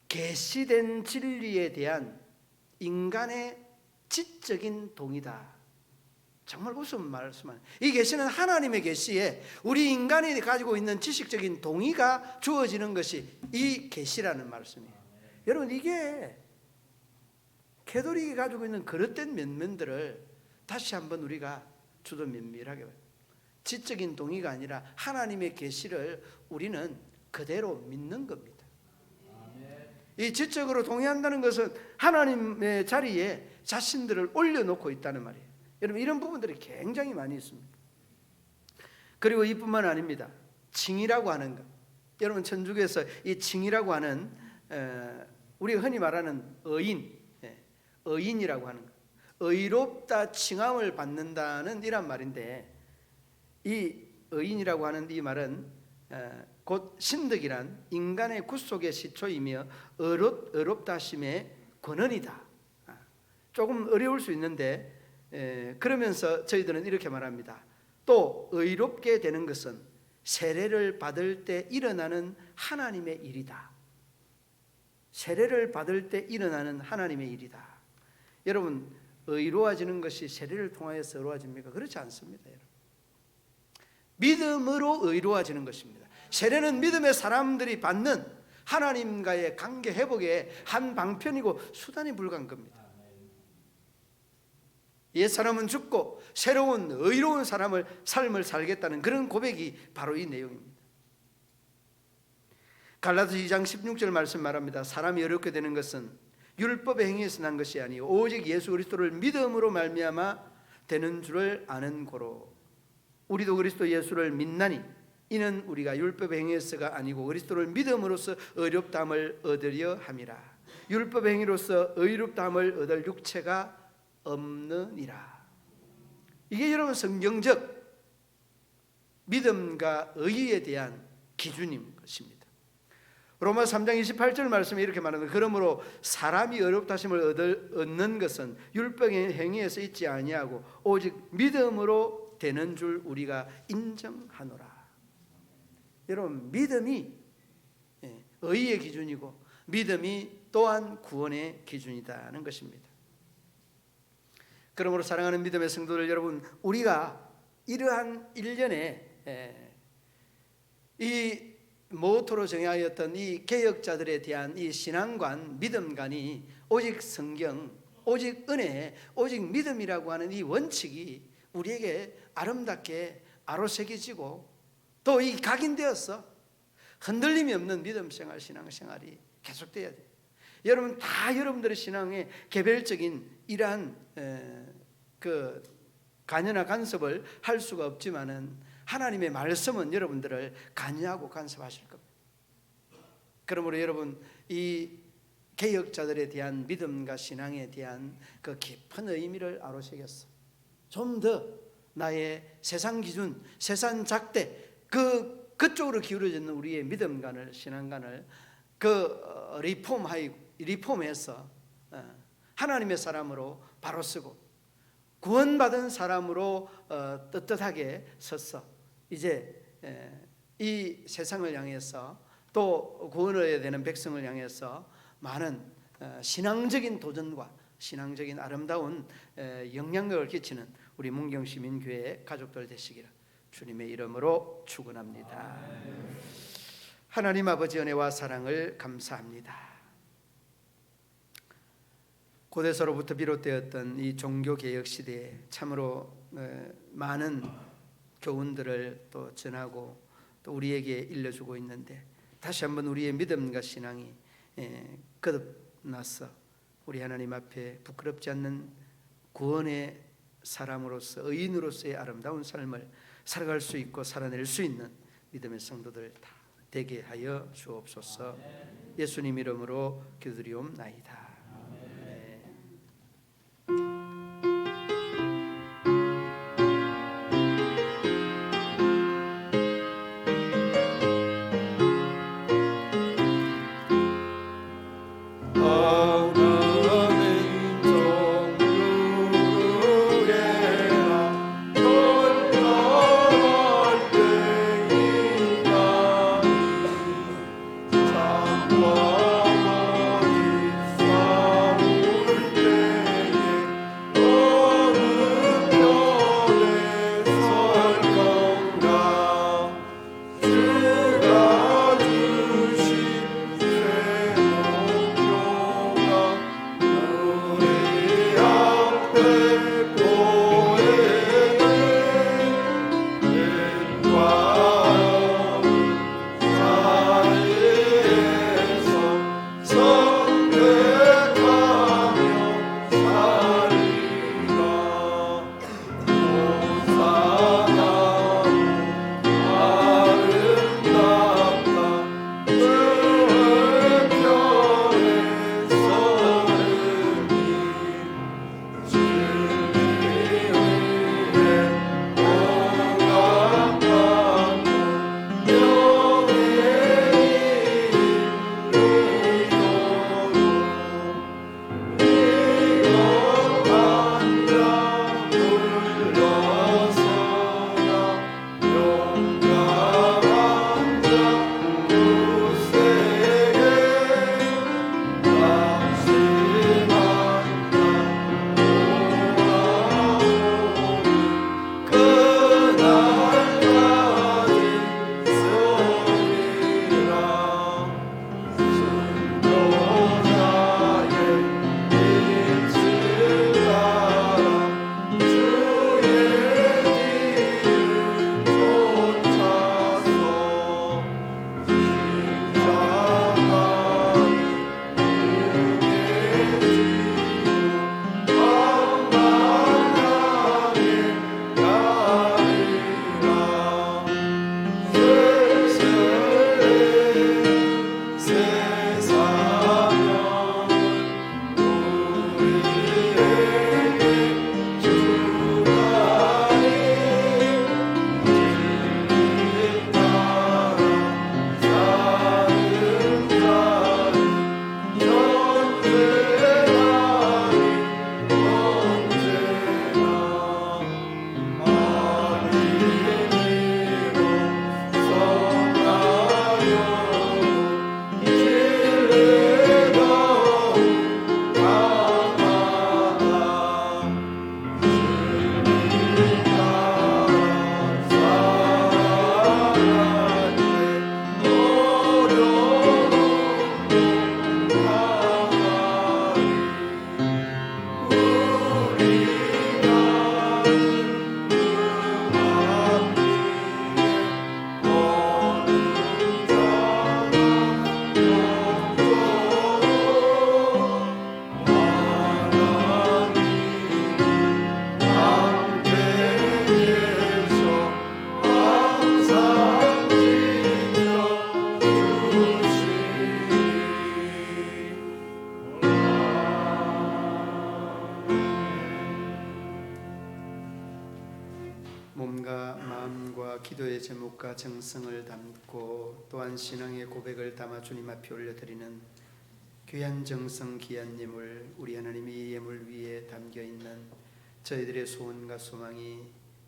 계시된 진리에 대한 인간의 지적인 동의다. 정말 무슨 말씀을? 이 계시는 하나님의 계시에 우리 인간이 가지고 있는 지식적인 동의가 주어지는 것이 이 계시라는 말씀이에요. 여러분, 이게 캐톨릭이 가지고 있는 그릇된 면면들을 다시 한번 우리가 주도 면밀하게 봐요. 지적인 동의가 아니라 하나님의 계시를 우리는 그대로 믿는 겁니다. 이 지적으로 동의한다는 것은 하나님의 자리에 자신들을 올려놓고 있다는 말이에요. 여러분, 이런 부분들이 굉장히 많이 있습니다. 그리고 이뿐만 아닙니다. 칭이라고 하는 것, 여러분 천주교에서 이 칭이라고 하는 우리가 흔히 말하는 의인이라고 하는 것, 의롭다 칭함을 받는다는 이란 말인데, 이 의인이라고 하는 이 말은 곧 신덕이란 인간의 구속의 시초이며 의롭다 하심의 권한이다. 조금 어려울 수 있는데 그러면서 저희들은 이렇게 말합니다. 또 의롭게 되는 것은 세례를 받을 때 일어나는 하나님의 일이다. 세례를 받을 때 일어나는 하나님의 일이다. 여러분, 의로워지는 것이 세례를 통하여서 의로워집니까? 그렇지 않습니다. 여러분, 믿음으로 의로워지는 것입니다. 세례는 믿음의 사람들이 받는 하나님과의 관계 회복의 한 방편이고 수단이 불과한 겁니다. 옛사람은 죽고 새로운 의로운 삶을 살겠다는 그런 고백이 바로 이 내용입니다. 갈라디아 2장 16절 말씀 말합니다. 사람이 어렵게 되는 것은 율법의 행위에서 난 것이 아니요 오직 예수 그리스도를 믿음으로 말미암아 되는 줄을 아는 고로 우리도 그리스도 예수를 믿나니 이는 우리가 율법의 행위에서가 아니고 그리스도를 믿음으로써 의롭다함을 얻으려 함이라. 율법의 행위로서 의롭다함을 얻을 육체가 없느니라. 이게 여러분 성경적 믿음과 의에 대한 기준인 것입니다. 로마 3장 28절 말씀에 이렇게 말합니다. 그러므로 사람이 의롭다 하심을 얻는 것은 율법의 행위에서 있지 아니하고 오직 믿음으로 되는 줄 우리가 인정하노라. 여러분, 믿음이 의의 기준이고 믿음이 또한 구원의 기준이라는 것입니다. 그러므로 사랑하는 믿음의 성도들 여러분, 우리가 이러한 일련의 이 모토로 정하였던 이 개혁자들에 대한 이 신앙관, 믿음관이 오직 성경, 오직 은혜, 오직 믿음이라고 하는 이 원칙이 우리에게 아름답게 아로새겨지고 또 이 각인되어서 흔들림이 없는 믿음 생활, 신앙 생활이 계속돼야 돼요. 여러분, 다 여러분들의 신앙의 개별적인 이러한 그 관여나 간섭을 할 수가 없지만은 하나님의 말씀은 여러분들을 관여하고 간섭하실 겁니다. 그러므로 여러분, 이 개혁자들에 대한 믿음과 신앙에 대한 그 깊은 의미를 아로새겼어. 좀 더 나의 세상 기준, 세상 잣대 그쪽으로 기울어지는 우리의 믿음관을, 신앙관을 리폼해서 하나님의 사람으로 바로 쓰고 구원받은 사람으로 떳떳하게 섰어. 이제 이 세상을 향해서 또 구원을 되는 백성을 향해서 많은 신앙적인 도전과 신앙적인 아름다운 영향력을 끼치는 우리 문경시민교회 가족들 되시기를 주님의 이름으로 축원합니다. 하나님 아버지 은혜와 사랑을 감사합니다. 고대서로부터 비롯되었던 이 종교개혁 시대에 참으로 많은 교훈들을 또 전하고 또 우리에게 일러주고 있는데, 다시 한번 우리의 믿음과 신앙이 거듭나서 우리 하나님 앞에 부끄럽지 않는 구원의 사람으로서, 의인으로서의 아름다운 삶을 살아갈 수 있고 살아낼 수 있는 믿음의 성도들 다 되게 하여 주옵소서. 예수님 이름으로 기도드리옵나이다. 하나님 정육에라 몸과 마음과 기도의 제목과 정성을 담고 또한 신앙의 고백을 담아 주님 앞에 올려드리는 귀한 정성 귀한 예물, 우리 하나님이 이 예물 위에 담겨있는 저희들의 소원과 소망이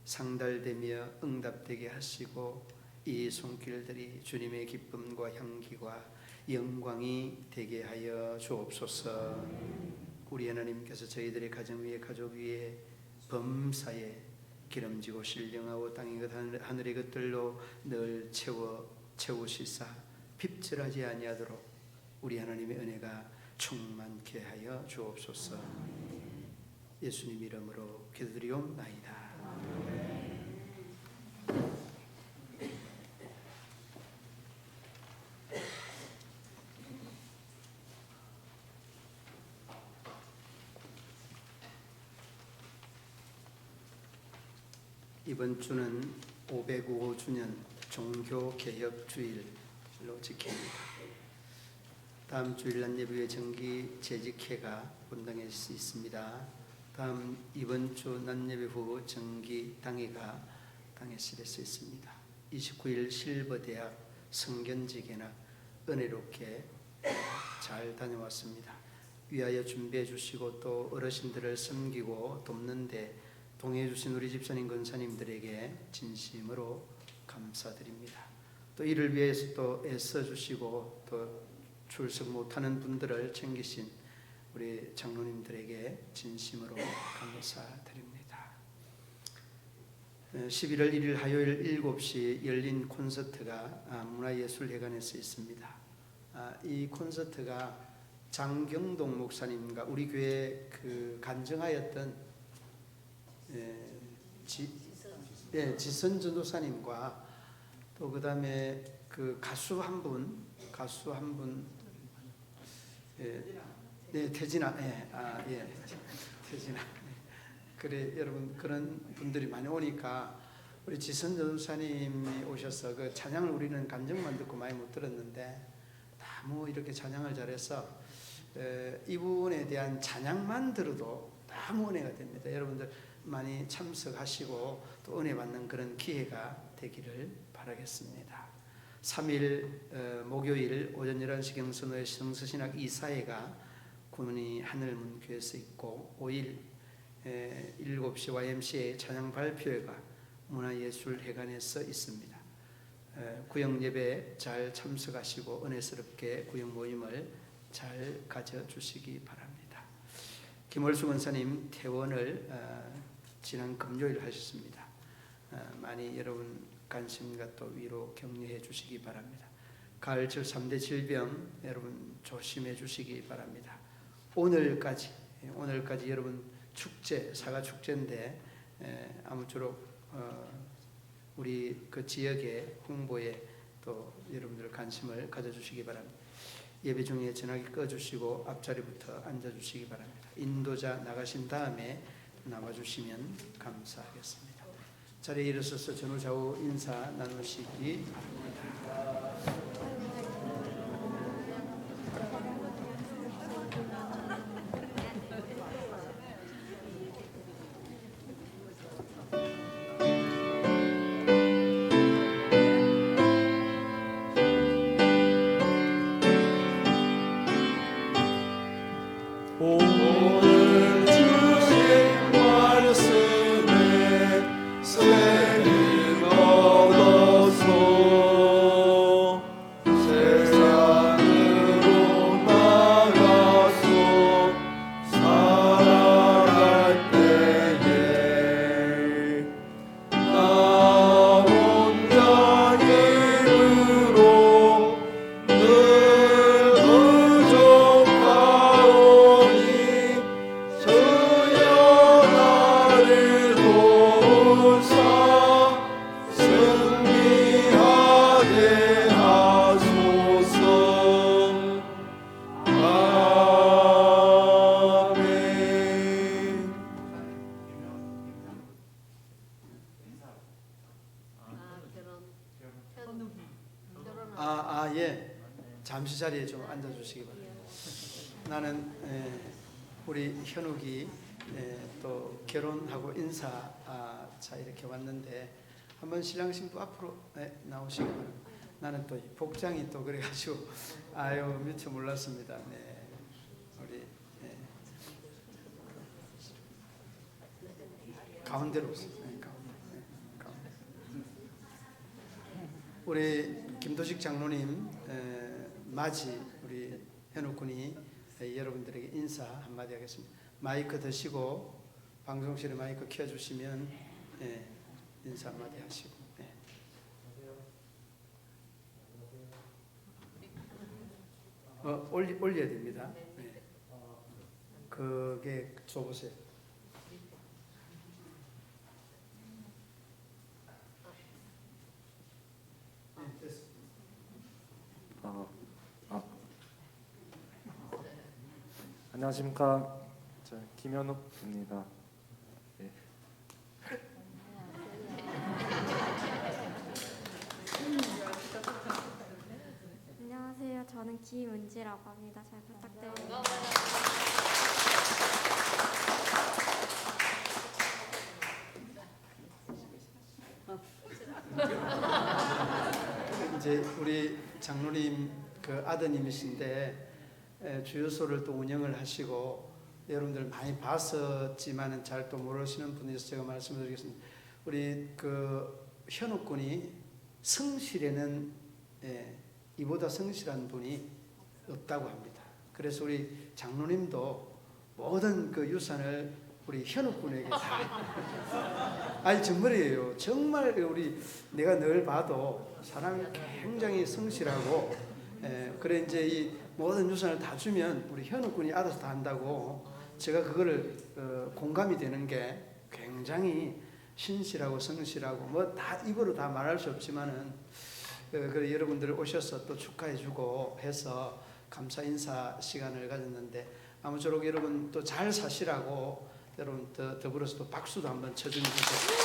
상달되며 응답되게 하시고 이 손길들이 주님의 기쁨과 향기와 영광이 되게 하여 주옵소서. 우리 하나님께서 저희들의 가정 위에 가족 위에 범사에 기름지고 신령하고 땅의 것 하늘의 것들로 늘 채우시사 핍절하지 아니하도록 우리 하나님의 은혜가 충만케 하여 주옵소서. 예수님 이름으로 기도드리옵나이다. 이번 주는 505주년 종교개혁주일로 지킵니다. 다음 주일 날 예배의 정기 재직회가 본당에 있습니다. 다음 이번 주 낮예배 후 정기 당회가 당회실에서 있습니다. 29일 실버대학 성견지개나 은혜롭게 잘 다녀왔습니다. 위하여 준비해 주시고 또 어르신들을 섬기고 돕는데 동의해 주신 우리 집사님 권사님들에게 진심으로 감사드립니다. 또 이를 위해서 또 애써 주시고 또 출석 못하는 분들을 챙기신 우리 장로님들에게 진심으로 감사드립니다. 11월 1일 화요일 7시 열린 콘서트가 문화예술회관에서 있습니다. 이 콘서트가 장경동 목사님과 우리 교회 그 간증하였던 지선 전도사님과 또 그다음에 그 가수 한 분, 태진아, 태진아. 그래 여러분 그런 분들이 많이 오니까 우리 지선 전도사님이 오셔서 그 찬양을 우리는 간증만 듣고 많이 못 들었는데 너무 이렇게 찬양을 잘해서 이분에 대한 찬양만 들어도 너무 은혜가 됩니다. 여러분들 많이 참석하시고 또 은혜 받는 그런 기회가 되기를 바라겠습니다. 3일 목요일 오전 11시 경선호의 성서신학 2사회가 군이 하늘문교에서 있고 5일 7시 YMCA 찬양 발표회가 문화예술회관에서 있습니다. 구역예배 잘 참석하시고 은혜스럽게 구역 모임을 잘 가져주시기 바랍니다. 김월수 권사님 퇴원을 지난 금요일 하셨습니다. 많이 여러분 관심과 또 위로 격려해 주시기 바랍니다. 가을철 3대 질병 여러분 조심해 주시기 바랍니다. 오늘까지 여러분 축제 사과 축제인데 아무쪼록 우리 그 지역의 홍보에 또 여러분들 관심을 가져주시기 바랍니다. 예배 중에 전화기 꺼주시고 앞자리부터 앉아주시기 바랍니다. 인도자 나가신 다음에 나와주시면 감사하겠습니다. 자리에 일어서서 전후좌우 인사 나누시기 바랍니다. 오늘 주신 말씀에 세임 얻어서 세상으로 나가서 살아갈 때에 나 혼자 힘으로 늘 부족하오니 주여 나를 도우사 승리하게 하소서. 아멘. 예. 잠시 자리에 좀 앉아주시기 바랍니다. 나는 우리 현욱이 또 결혼하고 인사차 이렇게 왔는데 한번 신랑 신부 앞으로 나오시고 나는 또 이 복장이 또 그래가지고 아유 미처 몰랐습니다. 네, 우리 가운데로 오세요. 가운데. 우리 김도식 장로님 맞이 우리 현욱 군이 여러분들에게 인사 한마디 하겠습니다. 마이크 드시고 방송실에 마이크 켜주시면 인사 한마디 하시고. 올려야 됩니다. 네. 그게 줘보세요. 안녕하십니까. 저 김현욱입니다. 네. 안녕하세요. 저는 김은지라고 합니다. 잘 부탁드립니다. 이제 우리 장로님 그 아드님이신데 주유소를 또 운영을 하시고 여러분들 많이 봤었지만은 잘 또 모르시는 분이서 제가 말씀드리겠습니다. 우리 그 현욱 군이 성실에는 이보다 성실한 분이 없다고 합니다. 그래서 우리 장로님도 모든 그 유산을 우리 현욱 군에게 다 아니 정말이에요. 정말 우리 내가 늘 봐도 사람이 굉장히 성실하고 그래 이제 이 모든 유산을 다 주면 우리 현욱 군이 알아서 다 한다고 제가 그거를 공감이 되는 게 굉장히 신실하고 성실하고 뭐 다 입으로 다 말할 수 없지만은 그래 여러분들 오셔서 또 축하해주고 해서 감사 인사 시간을 가졌는데 아무쪼록 여러분 또 잘 사시라고 여러분 더불어서 또 박수도 한번 쳐주는 주세요.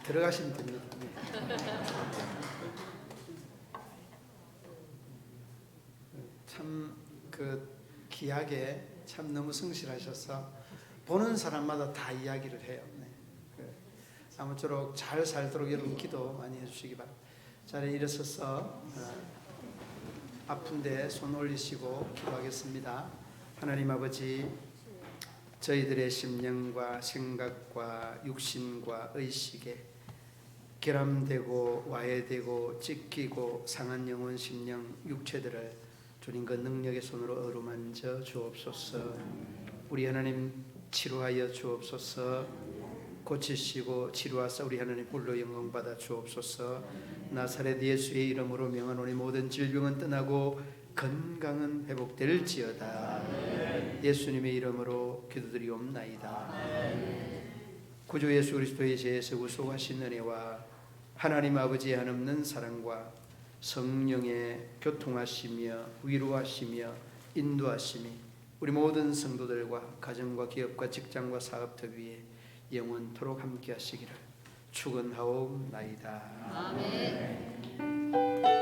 들어가시면 됩니다. 참 그 귀하게 참 너무 성실하셔서 보는 사람마다 다 이야기를 해요. 아무쪼록 잘 살도록 여러분 기도 많이 해주시기 바랍니다. 자리에 일어서서 아픈데 손 올리시고 기도하겠습니다. 하나님 아버지, 저희들의 심령과 생각과 육신과 의식에 결함되고 와해되고 찢기고 상한 영혼, 심령, 육체들을 주님 그 능력의 손으로 어루만져 주옵소서. 우리 하나님 치료하여 주옵소서. 고치시고 치료하사 우리 하나님 홀로 영광 받아 주옵소서. 나사렛 예수의 이름으로 명하노니 모든 질병은 떠나고 건강은 회복될지어다. 예수님의 이름으로 기도드리옵나이다. 구주 예수 그리스도의 죄에서 구속하신 은혜와 하나님 아버지의 한없는 사랑과 성령의 교통하시며 위로하시며 인도하심이 우리 모든 성도들과 가정과 기업과 직장과 사업터 위에 영원토록 함께 하시기를 축원하옵나이다. 아멘.